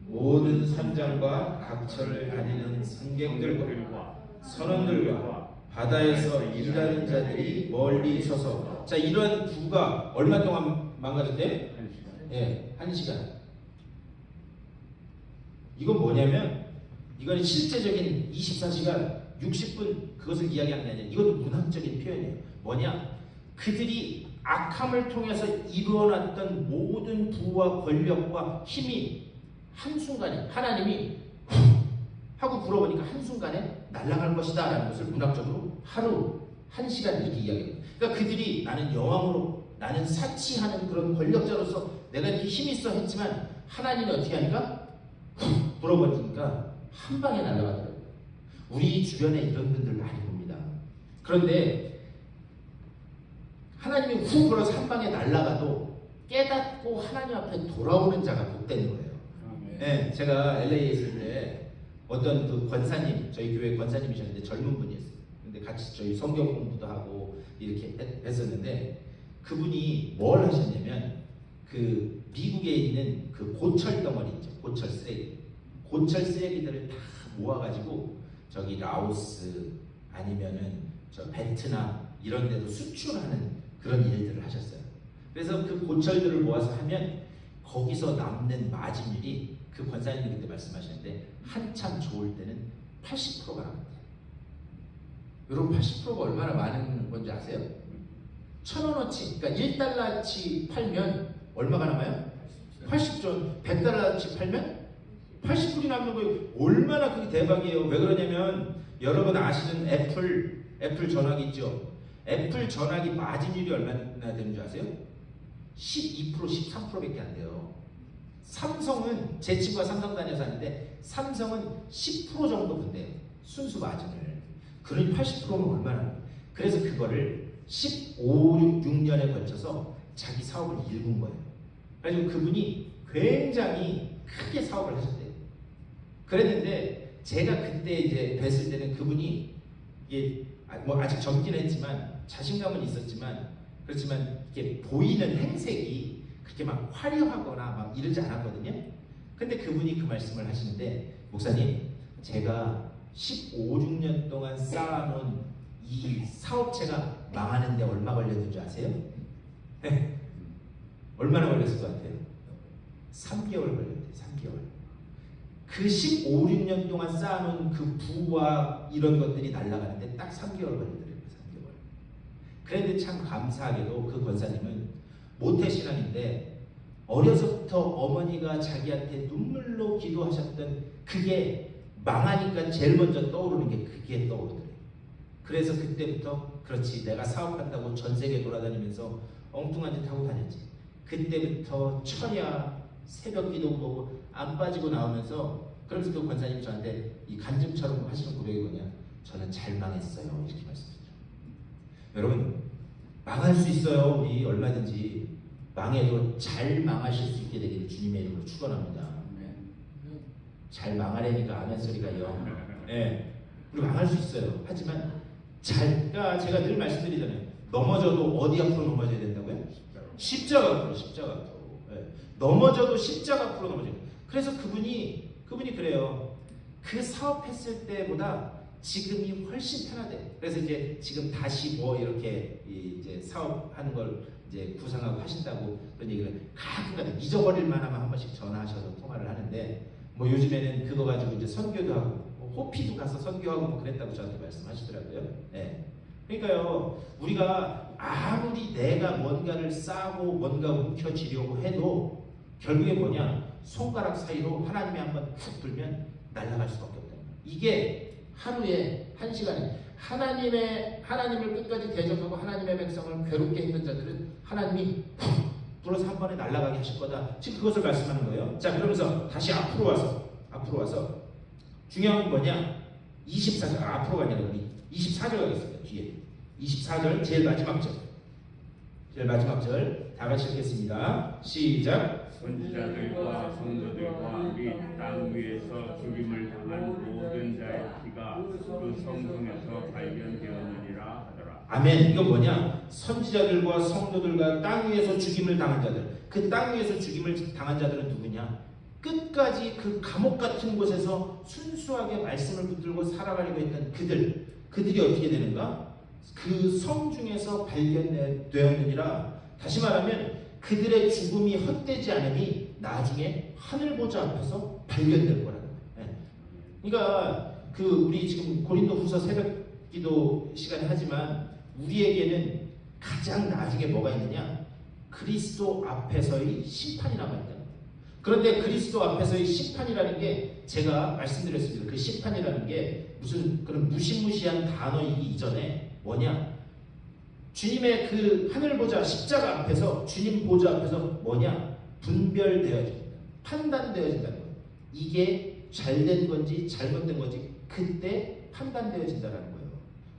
모든 산장과 각처를 다니는 상객들과 선원들과 바다에서 일하는 자들이 멀리 서서. 자, 이러한 부가 얼마 동안 망가졌대요? 한 시간. 이건 뭐냐면 이건 실제적인 24시간 60분 그것을 이야기하는 게 아니라 이것도 문학적인 표현이에요. 뭐냐? 그들이 악함을 통해서 이루어놨던 모든 부와 권력과 힘이 한순간에 하나님이 하고 불어보니까 한순간에 날아갈 것이다 라는 것을 문학적으로 하루, 한 시간 이렇게 이야기해요. 그러니까 그들이 나는 여왕으로 나는 사치하는 그런 권력자로서 내가 이렇게 힘이 있어 했지만 하나님이 어떻게 하니까 불어버리니까 한 방에 날아가더라고요. 우리 주변에 이런 분들 많이 봅니다. 그런데 하나님이 훅 불어서 한 방에 날아가도 깨닫고 하나님 앞에 돌아오는 자가 복되는 거예요. 네, 제가 LA에 있을 때 어떤 그 권사님, 저희 교회 권사님이셨는데 젊은 분이었어요. 근데 같이 저희 성경 공부도 하고 이렇게 했었는데 그분이 뭘 하셨냐면 그 미국에 있는 그 고철 덩어리 있죠. 고철 쓰레기. 고철 쓰레기들을 다 모아가지고 저기 라오스 아니면은 저 베트남 이런 데도 수출하는 그런 일들을 하셨어요. 그래서 그 고철들을 모아서 하면 거기서 남는 마진율이 그 권사님이 그때 말씀하셨는데 한참 좋을 때는 80%가 나온대요. 여러분 80%가 얼마나 많은 건지 아세요? 1,000원어치, 그러니까 1달러치 팔면 얼마가 남아요? 80전. 100달러치 팔면 80불이 남는 거예요. 얼마나 그게 대박이에요. 왜 그러냐면 여러분 아시는 애플 전화기 있죠? 애플 전화기 마진율이 얼마나 되는 줄 아세요? 12%, 13%밖에 안 돼요. 삼성은 제 친구가 삼성 다녀서 하는데 삼성은 10% 정도 본대요. 순수 마진을. 그러니 80%면 얼마나. 그래서 그거를 15, 6년에 걸쳐서 자기 사업을 일군 거예요. 그래서 그분이 굉장히 크게 사업을 하셨대요. 그랬는데 제가 그때 이제 뵀을 때는 그분이 이게 뭐 아직 젊기는 했지만 자신감은 있었지만 그렇지만 이게 보이는 행색이 그렇게 막 화려하거나 막 이러지 않았거든요. 근데 그분이 그 말씀을 하시는데 목사님 제가 15, 6년 동안 쌓아놓은 이 사업체가 망하는데 얼마 걸렸는 줄 아세요? 얼마나 걸렸을 것 같아요? 3개월 걸렸대요. 3개월. 그 15, 6년 동안 쌓아놓은 그 부와 이런 것들이 날아가는데 딱 3개월 걸리더라고요. 3개월. 그런데 참 감사하게도 그 권사님은 모태신앙인데 어려서부터 어머니가 자기한테 눈물로 기도하셨던 그게 망하니까 제일 먼저 떠오르는 게 그게 떠오르더래요. 그래서 그때부터 그렇지 내가 사업한다고 전 세계 돌아다니면서 엉뚱한 짓 하고 다녔지. 그때부터 철야 새벽 기도 보고 안 빠지고 나오면서 그러면서 그 권사님 저한테 이 간증처럼 하시는 고백이 뭐냐? 저는 잘 망했어요. 이렇게 말씀드려요. 여러분 망할 수 있어요. 우리 얼마든지 망해도 잘 망하실 수 있게 되기를 주님의 이름으로 축원합니다. 잘 망하려니까 아멘 소리가요. 예, 우리 망할 수 있어요. 하지만 그러니까 제가 늘 말씀드리잖아요. 넘어져도 어디 앞으로 넘어져야 된다고요? 십자가 앞으로, 십자가 앞으로. 예. 넘어져도 십자가 앞으로 넘어져요. 그래서 그분이 그래요. 그 사업했을 때보다 지금이 훨씬 편하대. 그래서 이제 지금 다시 뭐 이렇게 이제 사업하는 걸 이제 구상하고 하신다고 그런 얘기를 가끔가다 잊어버릴 만하면 한 번씩 전화하셔서 통화를 하는데 뭐 요즘에는 그거 가지고 이제 선교도 하고 뭐 호피도 가서 선교하고 뭐 그랬다고 저한테 말씀하시더라고요. 네. 그러니까요, 우리가 아무리 내가 뭔가를 싸고 뭔가 움켜쥐려고 해도 결국에 뭐냐, 손가락 사이로 하나님의 한번 훅 불면 날아갈 수밖에 없다. 이게 하루에 1시간에 하나님을 끝까지 대적하고 하나님의 백성을 괴롭게 했던 자들은 하나님이 훅 불어서 한 번에 날아가게 하실 거다. 지금 그것을 말씀하는 거예요. 자, 그러면서 다시 앞으로 와서 중요한 건 뭐냐? 24절 앞으로가 아니라 우리 24절 가겠습니다. 뒤에 24절 제일 마지막 절 다 같이 읽겠습니다. 시작. 선지자들과 성도들과 및 땅 위에서 죽임을 당한 모든 자의 피가 그 성중에서 발견되었느니라 하더라. 아멘. 이건 뭐냐? 선지자들과 성도들과 땅 위에서 죽임을 당한 자들. 그 땅 위에서 죽임을 당한 자들은 누구냐? 끝까지 그 감옥 같은 곳에서 순수하게 말씀을 붙들고 살아가려고 했던 그들이 어떻게 되는가? 그 성 중에서 발견되었느니라. 다시 말하면 그들의 죽음이 헛되지 않으니 나중에 하늘 보좌 앞에서 발견될 거라는 거예요. 그러니까 우리 지금 고린도후서 새벽기도 시간에 하지만 우리에게는 가장 나중에 뭐가 있느냐? 그리스도 앞에서의 심판이 남아 있다. 그런데 그리스도 앞에서의 심판이라는 게 제가 말씀드렸습니다. 그 심판이라는 게 무슨 그런 무시무시한 단어이기 이전에 뭐냐? 주님의 그 하늘 보좌 십자가 앞에서 주님 보좌 앞에서 뭐냐? 분별되어진다. 판단되어진다는 거예요. 이게 잘된 건지 잘못된 건지 그때 판단되어진다는 거예요.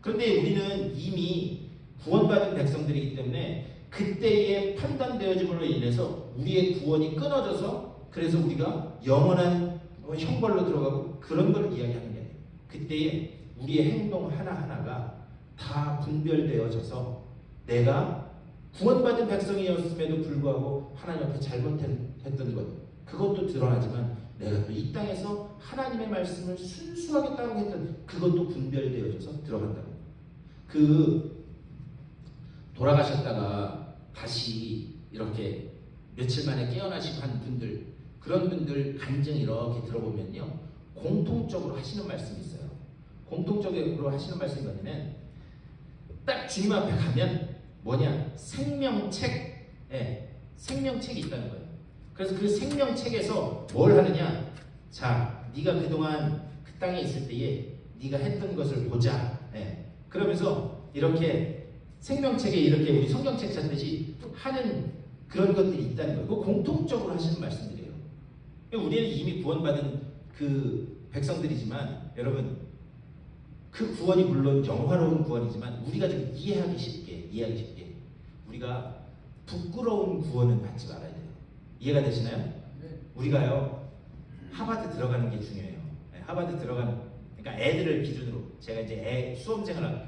그런데 우리는 이미 구원받은 백성들이기 때문에 그때의 판단되어짐으로 인해서 우리의 구원이 끊어져서 그래서 우리가 영원한 형벌로 들어가고 그런 걸 이야기하는 게 아니에요. 그때의 우리의 행동 하나하나가 다 분별되어져서 내가 구원받은 백성이었음에도 불구하고 하나님 앞에 잘못했던 것 그것도 드러나지만 내가 또 이 땅에서 하나님의 말씀을 순수하게 따르겠던 그것도 분별되어져서 들어간다는 거예요. 돌아가셨다가 다시 이렇게 며칠 만에 깨어나시고 한 분들 그런 분들 간증 이렇게 들어보면요 공통적으로 하시는 말씀이 있어요. 공통적으로 하시는 말씀이 뭐냐면 딱 주님 앞에 가면 뭐냐 생명책이 있다는 거예요. 그래서 그 생명책에서 뭘 하느냐? 자, 네가 그동안 그 땅에 있을 때에 네가 했던 것을 보자. 그러면서 이렇게 생명책에 이렇게 우리 성경책 찾듯이 하는 그런 것들이 있다는 거예요. 그거 공통적으로 하시는 말씀들이에요. 우리는 이미 구원받은 그 백성들이지만 여러분 그 구원이 물론 영화로운 구원이지만 우리가 좀 이해하기 쉽게 우리가 부끄러운 구원은 받지 말아야 돼요. 이해가 되시나요? 네. 우리가요 하버드 들어가는 게 중요해요. 하버드 들어가는 그러니까 애들을 기준으로 제가 이제 애 수험생을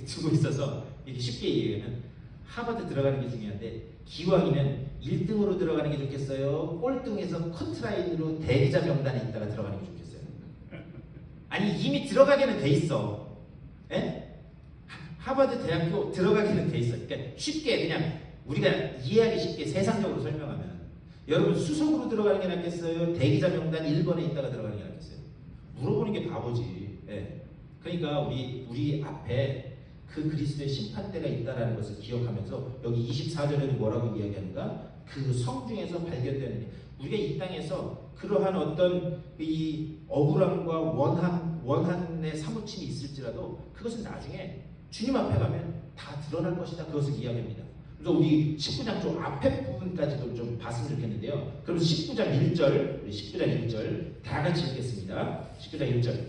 두고 있어서 이렇게 쉽게 얘기하면 하버드 들어가는 게 중요한데 기왕이면 1등으로 들어가는 게 좋겠어요? 꼴등에서 커트라인으로 대기자 명단에 있다가 들어가는 게 좋겠어요? 아니 이미 들어가게는 돼 있어. 하버드 대학교 들어가게는 돼 있어. 그러니까 쉽게 그냥 우리가 이해하기 쉽게 세상적으로 설명하면 여러분 수석으로 들어가는 게 낫겠어요? 대기자 명단 1번에 있다가 들어가는 게 낫겠어요? 물어보는 게 바보지. 그러니까 우리 앞에 그 그리스도의 심판대가 있다는 것을 기억하면서 여기 24절에는 뭐라고 이야기하는가? 그 성중에서 발견되는 우리가 이 땅에서 그러한 어떤 이 억울함과 원한의 사무침이 있을지라도 그것은 나중에 주님 앞에 가면 다 드러날 것이다. 그것을 이야기합니다. 그래서 우리 19장 좀 앞에 부분까지도 좀 봤으면 좋겠는데요. 그럼 19장 1절, 우리 19장 1절 다 같이 읽겠습니다. 19장 1절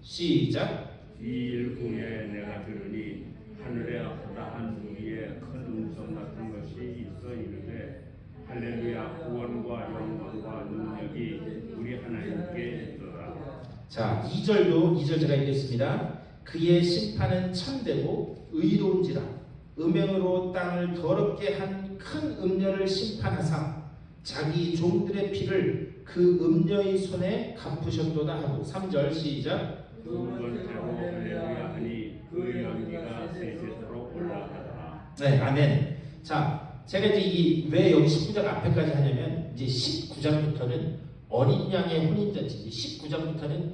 시작. 이 일 후에 내가 들으니 하늘에 허다한 무리의 큰 음성 같은 것이 있어 이르되 할렐루야 구원과 영광과 능력이 우리 하나님께 있도다. 자, 2절 제가 읽겠습니다. 그의 심판은 참되고 의로운지라 음행으로 땅을 더럽게 한 큰 음녀를 심판하사 자기 종들의 피를 그 음녀의 손에 갚으셨도다 하고 3절 시작. 두 번째로 할렐루야 하니 그 연기가 세세토록 올라가더라. 네, 아멘. 자, 제가 이제 왜 여기 19장 앞에까지 하냐면 이제 19장부터는 어린 양의 혼인잔치, 19장부터는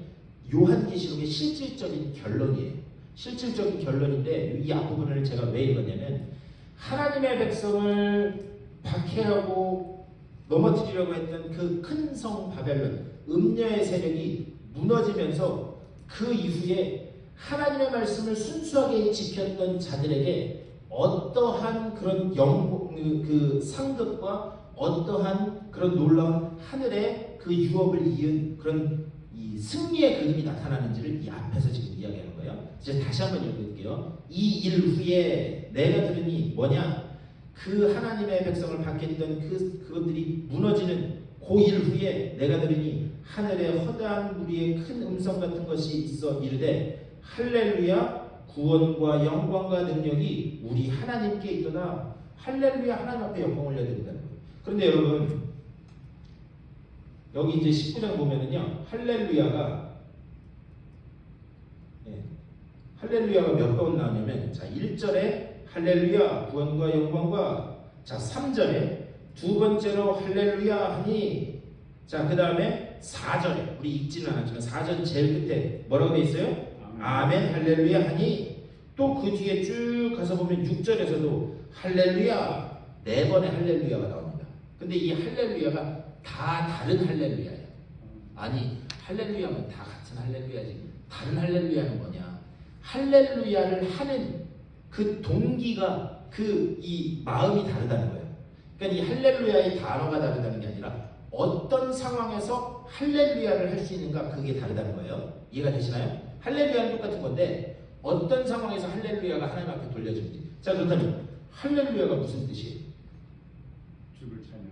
요한계시록의 실질적인 결론이에요. 실질적인 결론인데 이 앞부분을 제가 왜 읽었냐면 하나님의 백성을 박해하고 넘어뜨리려고 했던 그 큰 성 바벨론 음녀의 세력이 무너지면서 그 이후에 하나님의 말씀을 순수하게 지켰던 자들에게 어떠한 그런 그 상급과 어떠한 그런 놀라운 하늘의 그 유업을 이은 그런 이 승리의 그림이 나타나는지를 이 앞에서 지금 이야기하는 거예요. 이제 다시 한번 읽을게요. 이 일 후에 내가 들으니 뭐냐? 그 하나님의 백성을 박했던 그것들이 무너지는 그 일 후에 내가 들으니 하늘에 허다한 무리의 큰 음성 같은 것이 있어 이르되 할렐루야 구원과 영광과 능력이 우리 하나님께 있도다. 할렐루야 하나님 앞에 영광 올려야 된다는 거예요. 그런데 여러분 여기 이제 19장 보면은요 할렐루야가 몇 번 나오냐면 자 1절에 할렐루야 구원과 영광과 자 3절에 두 번째로 할렐루야 하니 자 그 다음에 4절에 우리 읽지는 않았지만 4절 제일 끝에 뭐라고 돼 있어요? 아멘 할렐루야 하니 또 그 뒤에 쭉 가서 보면 6절에서도 할렐루야 4번의 할렐루야가 나옵니다. 근데 이 할렐루야가 다 다른 할렐루야예요. 아니 할렐루야면 다 같은 할렐루야지 다른 할렐루야는 뭐냐? 할렐루야를 하는 그 동기가 이 마음이 다르다는 거예요. 그러니까 이 할렐루야의 단어가 다르다는 게 아니라 어떤 상황에서 할렐루야를 할 수 있는가 그게 다르다는 거예요. 이해가 되시나요? 할렐루야는 똑같은 건데 어떤 상황에서 할렐루야가 하나님 앞에 돌려지는지. 자 그렇다면 할렐루야가 무슨 뜻이에요? 주를 찬양.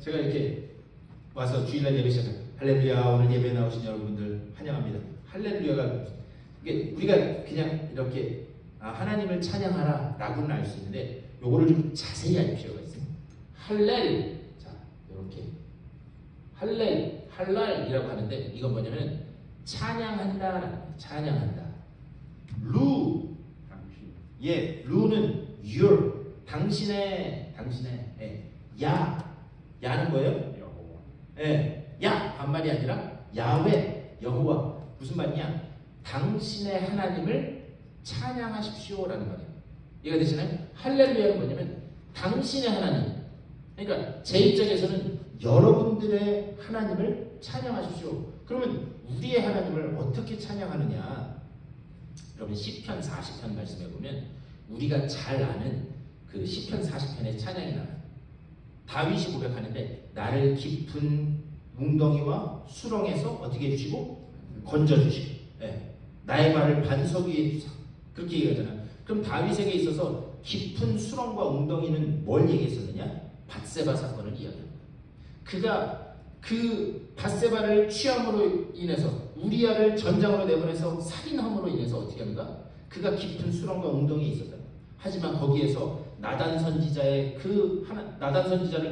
제가 이렇게 와서 주일날 예배 시작해요. 할렐루야 오늘 예배 나오신 여러분들 환영합니다. 할렐루야가 이게 우리가 그냥 이렇게 하나님을 찬양하라 라고는 알 수 있는데 요거를 좀 자세히 알 필요가 있어요. 할렐 자 이렇게 할랄이라고 하는데 이건 뭐냐면 찬양한다. 루 당신. 루는 your 당신의 야는 뭐예요? 여호와. 야 반말이 아니라 야훼 여호와 무슨 말이냐? 당신의 하나님을 찬양하십시오라는 말이에요. 이해가 되시나요? 할렐루야는 뭐냐면 당신의 하나님. 그러니까 제 입장에서는 여러분들의 하나님을 찬양하십시오. 그러면 우리의 하나님을 어떻게 찬양하느냐? 여러분 시편 40편 말씀해 보면 우리가 잘 아는 그 시편 40편의 찬양이 나와요. 다윗이 고백하는데 나를 깊은 웅덩이와 수렁에서 어떻게 해주시고 건져주시고 나의 발을 반석 위에 두사 그렇게 얘기하잖아요. 그럼 다윗에게 있어서 깊은 수렁과 웅덩이는 뭘 얘기했었느냐? 밧세바 사건을 이야기합니다. 그가 그 밧세바를 취함으로 인해서 우리아를 전장으로 내보내서 살인함으로 인해서 어떻게 합니까? 그가 깊은 수렁과 웅덩이에 있었다. 하지만 거기에서 나단 선지자를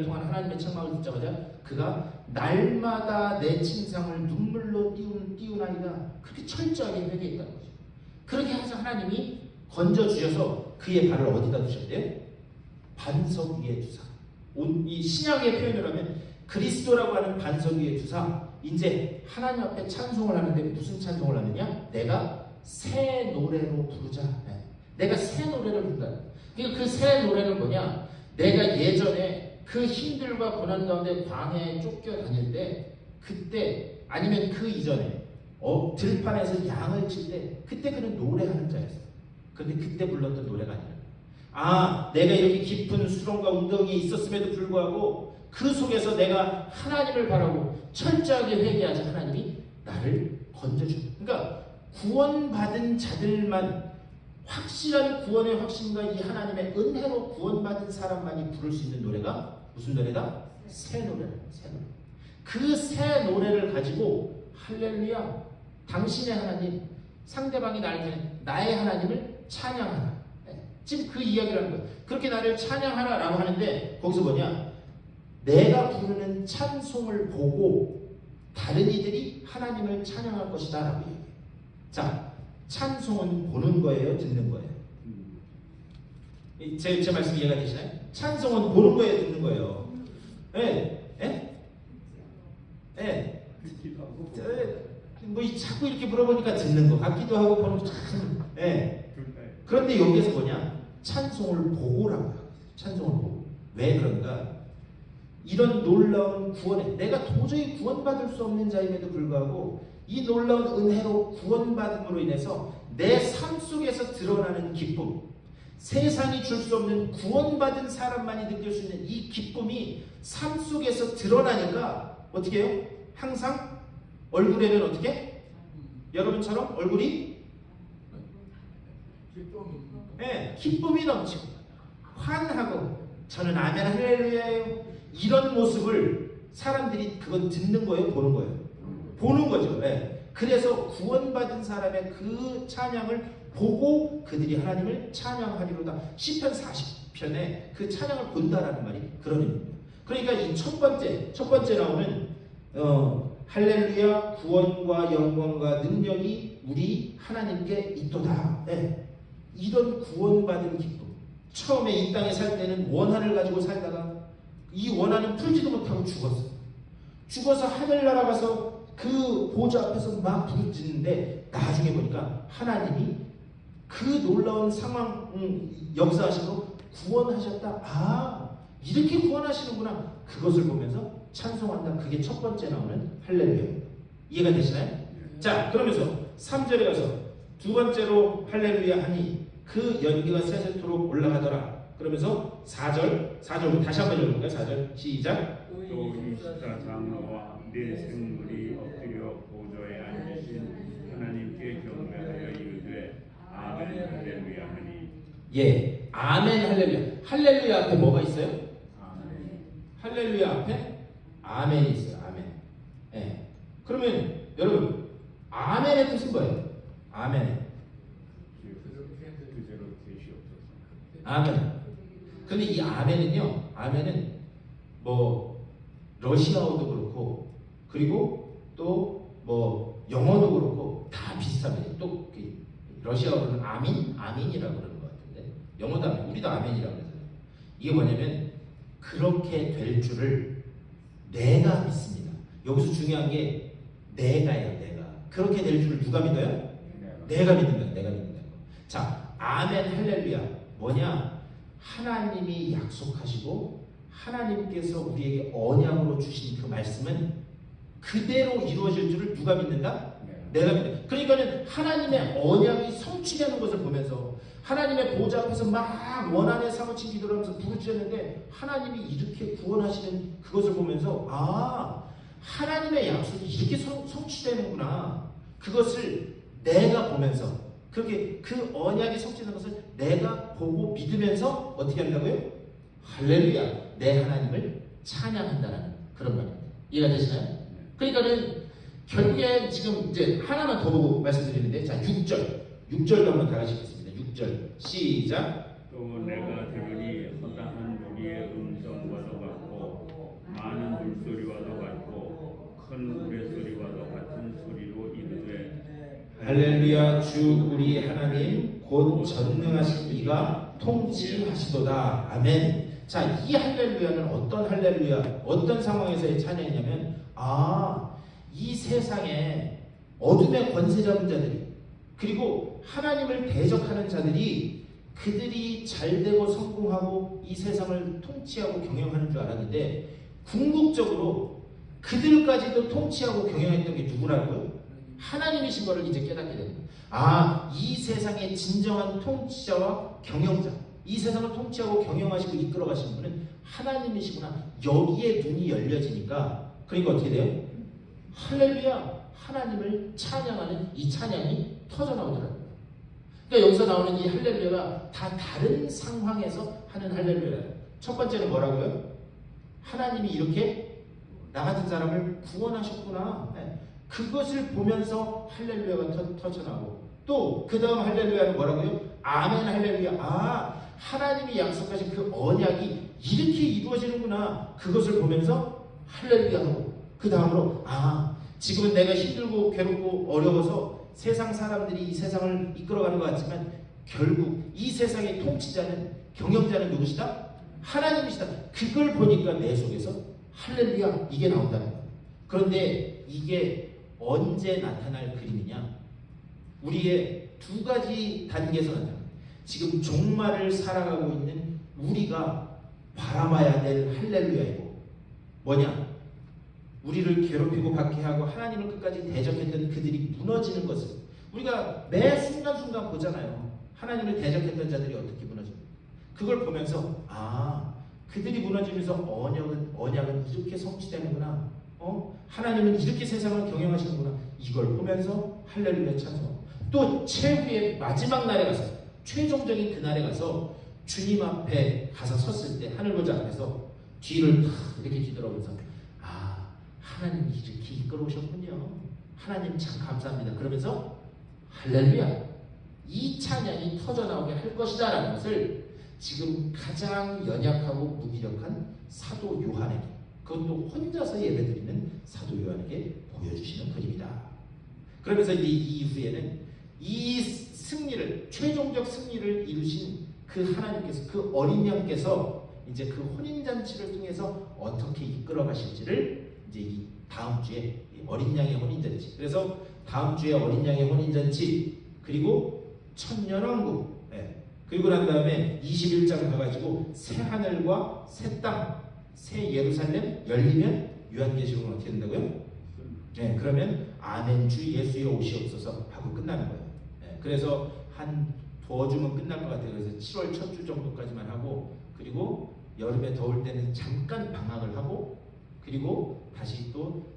통한 하나님의 책망을 듣자마자 그가 날마다 내 침상을 눈물로 띄우나이다. 그렇게 철저하게 회개했다는 거죠. 그렇게 해서 하나님이 건져주셔서 그의 발을 어디다 두셨대요? 반석 위에 두사. 이 신약의 표현을 하면 그리스도라고 하는 반석 위에 두사 이제 하나님 앞에 찬송을 하는데 무슨 찬송을 하느냐? 내가 새 노래로 부르자. 내가 새 노래를 부른다. 그 새 노래는 뭐냐? 내가 예전에 그 힘들과 고난 가운데 광야에 쫓겨다닐 때 그때 아니면 그 이전에 들판에서 양을 칠 때 그때 그는 노래하는 자였어요. 그런데 그때 불렀던 노래가 아니라 아, 내가 이렇게 깊은 수렁과 웅덩이에 있었음에도 불구하고 그 속에서 내가 하나님을 바라고 철저하게 회개하자 하나님이 나를 건져줘. 그러니까 구원받은 자들만, 확실한 구원의 확신과 이 하나님의 은혜로 구원받은 사람만이 부를 수 있는 노래가 무슨 노래다? 새 노래다. 새 노래. 그 새 노래를 가지고 할렐루야, 당신의 하나님, 상대방이 나를 나의 하나님을 찬양하라. 지금 그 이야기를 하는 거예요. 그렇게 나를 찬양하라라고 하는데 거기서 뭐냐? 내가 부르는 찬송을 보고 다른 이들이 하나님을 찬양할 것이다 라고 얘기해요. 자, 찬송은 보는 거예요? 듣는 거예요? 제 말씀 이해가 되시나요? 찬송은 보는 거예요? 듣는 거예요? 예? 예? 예? 뭐 자꾸 이렇게 물어보니까 듣는 것 같기도 하고 보는 거 참. 예. 그런데 여기에서 뭐냐? 찬송을 보고라고 하거든요. 찬송을 보고. 왜 그런가? 이런 놀라운 구원에 내가 도저히 구원받을 수 없는 자임에도 불구하고 이 놀라운 은혜로 구원받음으로 인해서 내 삶 속에서 드러나는 기쁨, 세상이 줄 수 없는 구원받은 사람만이 느낄 수 있는 이 기쁨이 삶 속에서 드러나니까 어떻게 해요? 항상 얼굴에는 어떻게? 여러분처럼 얼굴이 네, 기쁨이 넘치고 환하고 저는 아멘 할렐루야예요. 이런 모습을 사람들이 그건 듣는 거예요? 보는 거예요? 보는 거죠. 네. 그래서 구원받은 사람의 그 찬양을 보고 그들이 하나님을 찬양하리로다. 시편 40편에 그 찬양을 본다라는 말이 그런 의미입니다. 그러니까 이 첫 번째 나오는 할렐루야, 구원과 영광과 능력이 우리 하나님께 있도다. 네. 이런 구원받은 기쁨. 처음에 이 땅에 살 때는 원한을 가지고 살다가 이 원한은 풀지도 못하고 죽었어. 죽어서 하늘나라 가서 그 보좌 앞에서 막 부르짖는데 나중에 보니까 하나님이 그 놀라운 상황 역사하시고 구원하셨다. 아, 이렇게 구원하시는구나. 그것을 보면서 찬송한다. 그게 첫 번째 나오는 할렐루야입니다. 이해가 되시나요? 자, 그러면서 3절에 가서 두 번째로 할렐루야 하니 그 연기가 세세토록 올라가더라. 그러면서 4절부터 다시 한번 읽어볼까요? 4절 시작. 또 24 장로와 네 생물이 엎드려 보좌에 앉으신 하나님께 경배하여 이르되 아멘 할렐루야 하니. 예, 아멘 할렐루야. 할렐루야 앞에 뭐가 있어요? 아멘. 할렐루야 앞에 아멘이 있어요. 아멘. 예. 그러면 여러분 아멘의 뜻은 뭐예요? 아멘. 그대로 되시옵소서. 아멘. 근데 이 아멘은요, 아멘은 뭐 러시아어도 그렇고 그리고 또 뭐 영어도 그렇고 다 비슷합니다. 또 러시아어로는 아민이라고 그러는 것 같은데 영어도 아멘, 우리도 아멘이라고 그러잖아요. 이게 뭐냐면 그렇게 될 줄을 내가 믿습니다. 여기서 중요한 게 내가예요. 내가 그렇게 될 줄을 누가 믿어요? 내가 믿는 거예요. 내가 믿는 거예요. 자, 아멘 할렐루야 뭐냐? 하나님이 약속하시고 하나님께서 우리에게 언약으로 주신 그 말씀은 그대로 이루어질 줄을 누가 믿는다? 내가 믿는다. 그러니까는 하나님의 언약이 성취되는 것을 보면서 하나님의 보좌 앞에서 막 원한의 사무친 기도를 하면서 부르짖었는데 하나님이 이렇게 구원하시는 그것을 보면서 아, 하나님의 약속이 이렇게 성취되는구나. 그것을 내가 보면서 그렇게 그 언약이 성취되는 것을 내가 보고 믿으면서 어떻게 한다고요? 할렐루야, 내 하나님을 찬양한다라는 그런 말입니다. 이해가 되시나요? 그러니까는 결국엔 지금 이제 하나만 더 보고 말씀드리는데 자 6절도 한번 다 같이 읽겠습니다. 6절 시작. 또 내가 들으니 허다한 무리의 음성과도 같고 많은 물소리와도 같고 큰 우레소리와도 같은 소리로 이르되 할렐루야, 주 우리 하나님 곧 전능하신 이가 통치하시도다. 아멘. 자, 이 할렐루야는 어떤 할렐루야, 어떤 상황에서의 찬양이냐면 이 세상에 어둠의 권세 잡은 자들이 그리고 하나님을 대적하는 자들이 그들이 잘되고 성공하고 이 세상을 통치하고 경영하는 줄 알았는데 궁극적으로 그들까지도 통치하고 경영했던 게 누구라고요? 하나님이신 것을 이제 깨닫게 됩니다. 이 세상의 진정한 통치자와 경영자, 이 세상을 통치하고 경영하시고 이끌어 가시는 분은 하나님이시구나. 여기에 눈이 열려지니까 그러니까 어떻게 돼요? 할렐루야, 하나님을 찬양하는 이 찬양이 터져나오더라고요. 그러니까 여기서 나오는 이 할렐루야가 다 다른 상황에서 하는 할렐루야예요. 첫 번째는 뭐라고요? 하나님이 이렇게 나 같은 사람을 구원하셨구나. 네. 그것을 보면서 할렐루야가 터져나오고 또 그 다음 할렐루야는 뭐라고요? 아멘 할렐루야. 아, 하나님이 약속하신 그 언약이 이렇게 이루어지는구나. 그것을 보면서 할렐루야 하고 그 다음으로 아, 지금은 내가 힘들고 괴롭고 어려워서 세상 사람들이 이 세상을 이끌어가는 것 같지만 결국 이 세상의 통치자는 경영자는 누구시다? 하나님이시다. 그걸 보니까 내 속에서 할렐루야 이게 나온다는 거예요. 그런데 이게 언제 나타날 그림이냐? 우리의 두 가지 단계에서 나타납니다. 지금 종말을 살아가고 있는 우리가 바라봐야 될 할렐루야이고 뭐냐? 우리를 괴롭히고 박해하고 하나님을 끝까지 대적했던 그들이 무너지는 것을 우리가 매 순간순간 보잖아요. 하나님을 대적했던 자들이 어떻게 무너집니까? 그걸 보면서 아, 그들이 무너지면서 언약은 이렇게 성취되는구나. 하나님은 이렇게 세상을 경영하시는구나. 이걸 보면서 할렐루야 찬송. 또 최후의 마지막 날에 가서 최종적인 그날에 가서 주님 앞에 가서 섰을 때 하늘 보좌 앞에서 뒤를 탁 이렇게 뒤돌아보면서 아, 하나님이 이렇게 이끌어오셨군요. 하나님 참 감사합니다. 그러면서 할렐루야 이 찬양이 터져나오게 할 것이다 라는 것을 지금 가장 연약하고 무기력한 사도 요한에게 그것도 혼자서 예배드리는 사도 요한에게 보여주시는 그림이다. 그러면서 이제 이 이후에는 이 승리를 최종적 승리를 이루신 그 하나님께서 그 어린 양께서 이제 그 혼인잔치를 통해서 어떻게 이끌어 가실지를 이제 이 다음 주에 어린 양의 혼인잔치 그래서 다음 주에 어린 양의 혼인잔치 그리고 천년왕국 그리고 난 다음에 21장 가가지고 새 하늘과 새 땅, 새 예루살렘 열리면 요한계시록은 어떻게 된다고요? 네, 그러면 아멘 주 예수의 오시옵소서 하고 끝나는 거예요. 네, 그래서 한 두어 주면 끝날 것 같아요. 그래서 7월 첫 주 정도까지만 하고 그리고 여름에 더울 때는 잠깐 방학을 하고 그리고 다시 또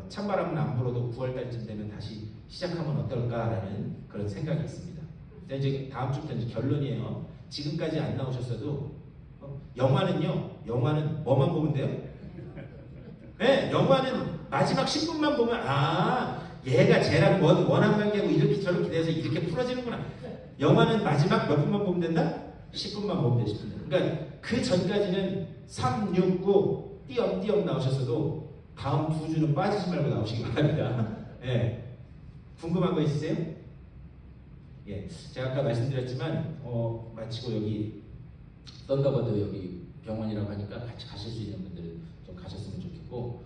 찬바람은 안 불어도 9월 달쯤 되면 다시 시작하면 어떨까라는 그런 생각이 있습니다. 이제 다음 주부터 이제 결론이에요. 지금까지 안 나오셨어도 영화는 뭐만 보면 돼요? 네, 영화는 마지막 10분만 보면 아 얘가 쟤랑 원한 관계고 이렇게 저렇게 돼서 이렇게 풀어지는구나. 영화는 마지막 몇 분만 보면 된다? 10분만 보면 돼. 10분. 그러니까 그 전까지는 3, 6, 9 띄엄띄엄 나오셨어도 다음 두 주는 빠지지 말고 나오시기 바랍니다. 네. 궁금한 거 있으세요? 예, 제가 아까 말씀드렸지만 마치고 여기 썬더버드 여기 병원이라고 하니까 같이 가실 수 있는 분들은 좀 가셨으면 좋겠고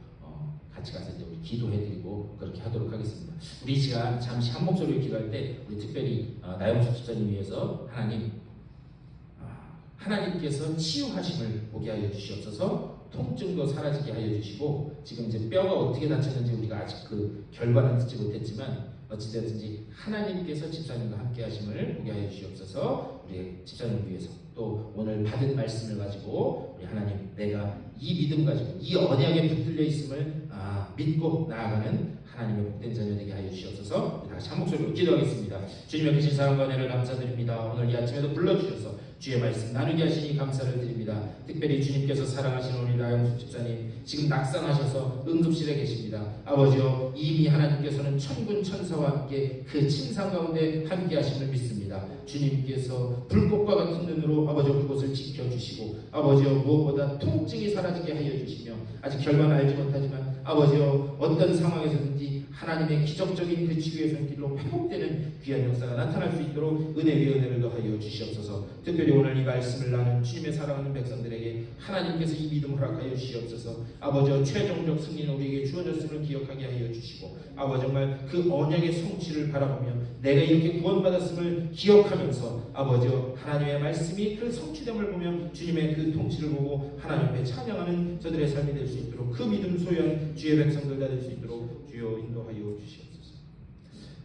같이 가서 이제 우리 기도해드리고 그렇게 하도록 하겠습니다. 우리 이 시간 잠시 한 목소리로 기도할 때 우리 특별히 나영숙 집사님 위해서 하나님께서 치유하심을 보게 하여 주시옵소서. 통증도 사라지게 하여 주시고 지금 이제 뼈가 어떻게 다쳤는지 우리가 아직 그 결과는 듣지 못했지만 어찌되든지 하나님께서 집사님과 함께 하심을 보게 하여 주시옵소서. 우리 집사님을 위해서 또 오늘 받은 말씀을 가지고 우리 하나님 내가 이 믿음 가지고 이 언약에 붙들려 있음을 믿고 나아가는 하나님의 복된 자녀 되게 하여 주시옵소서. 다시 한 목소리로 기도하겠습니다. 주님의 크신 사랑과 은혜를 감사드립니다. 오늘 이 아침에도 불러주셔서 주의 말씀 나누게 하시니 감사를 드립니다. 특별히 주님께서 사랑하시는 우리 나영숙 집사님 지금 낙상하셔서 응급실에 계십니다. 아버지여 이미 하나님께서는 천군 천사와 함께 그 침상 가운데 함께 하심을 믿습니다. 주님께서 불꽃과 같은 눈으로 아버지여 그곳을 지켜주시고 아버지여 무엇보다 통증이 사라지게 하여 주시며 아직 결과는 알지 못하지만 아버지여 어떤 상황에서든지 하나님의 기적적인 그 치유의 손길로 회복되는 귀한 역사가 나타날 수 있도록 은혜 위에 은혜를 더하여 주시옵소서. 특별히 오늘 이 말씀을 나눈 주님의 사랑하는 백성들에게 하나님께서 이 믿음 허락하여 주시옵소서. 아버지여 최종적 승리는 우리에게 주어졌음을 기억하게 하여 주시고 아버지 정말 그 언약의 성취를 바라보며 내가 이렇게 구원받았음을 기억하면서 아버지여 하나님의 말씀이 그 성취됨을 보며 주님의 그 통치를 보고 하나님 앞에 찬양하는 저들의 삶이 될 수 있도록 그 믿음 소유한 주의 백성들 다 될 수 있도록 주여 인도하여 주시옵소서.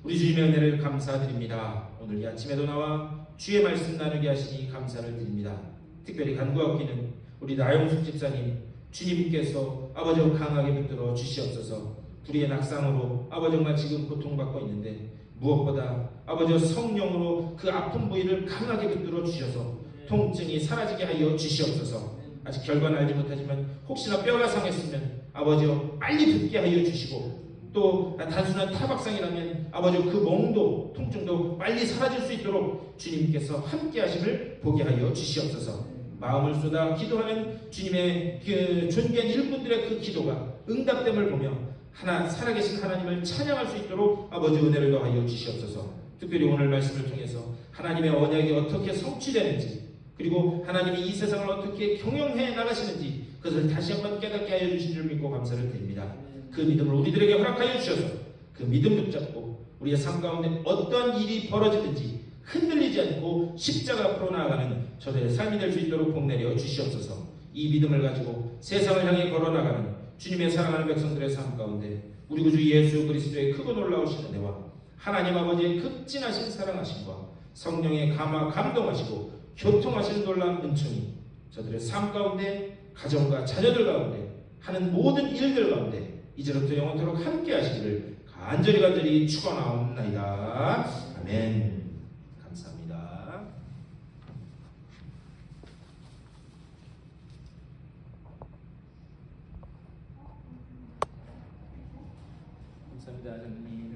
우리 주님의 은혜를 감사드립니다. 오늘 이 아침에도 나와 주의 말씀 나누게 하시니 감사를 드립니다. 특별히 간구하기는 우리 나영숙 집사님, 주님께서 아버지 강하게 붙들어 주시옵소서. 불의의 낙상으로 아버지 정말 지금 고통받고 있는데 무엇보다 아버지 성령으로 그 아픈 부위를 강하게 붙들어 주셔서 통증이 사라지게 하여 주시옵소서. 아직 결과는 알지 못하지만 혹시나 뼈가 상했으면 아버지여 빨리 붓게 하여 주시고, 또 단순한 타박상이라면 아버지여 그 멍도 통증도 빨리 사라질 수 있도록 주님께서 함께 하심을 보게 하여 주시옵소서. 마음을 쏟아 기도하는 주님의 그 존귀한 일꾼들의 그 기도가 응답됨을 보며 살아계신 하나님을 찬양할 수 있도록 아버지 은혜를 더하여 주시옵소서. 특별히 오늘 말씀을 통해서 하나님의 언약이 어떻게 성취되는지, 그리고 하나님이 이 세상을 어떻게 경영해 나가시는지 그것을 다시 한번 깨닫게 하여 주신 줄 믿고 감사를 드립니다. 그 믿음을 우리들에게 허락하여 주셔서 그 믿음 붙잡고 우리의 삶 가운데 어떠한 일이 벌어지든지 흔들리지 않고 십자가 앞으로 나아가는 저들의 삶이 될 수 있도록 복내려 주시옵소서. 이 믿음을 가지고 세상을 향해 걸어나가는 주님의 사랑하는 백성들의 삶 가운데 우리 구주 예수 그리스도의 크고 놀라우신 은혜와 하나님 아버지의 극진하신 사랑하심과 성령의 감동하시고 교통하시는 놀라운 은총이 저들의 삶 가운데, 가정과 자녀들 가운데, 하는 모든 일들 가운데 이제부터 영원토록 함께 하시기를 간절히 축원하옵나이다. 아멘. 감사합니다. 감사합니다, 장로님.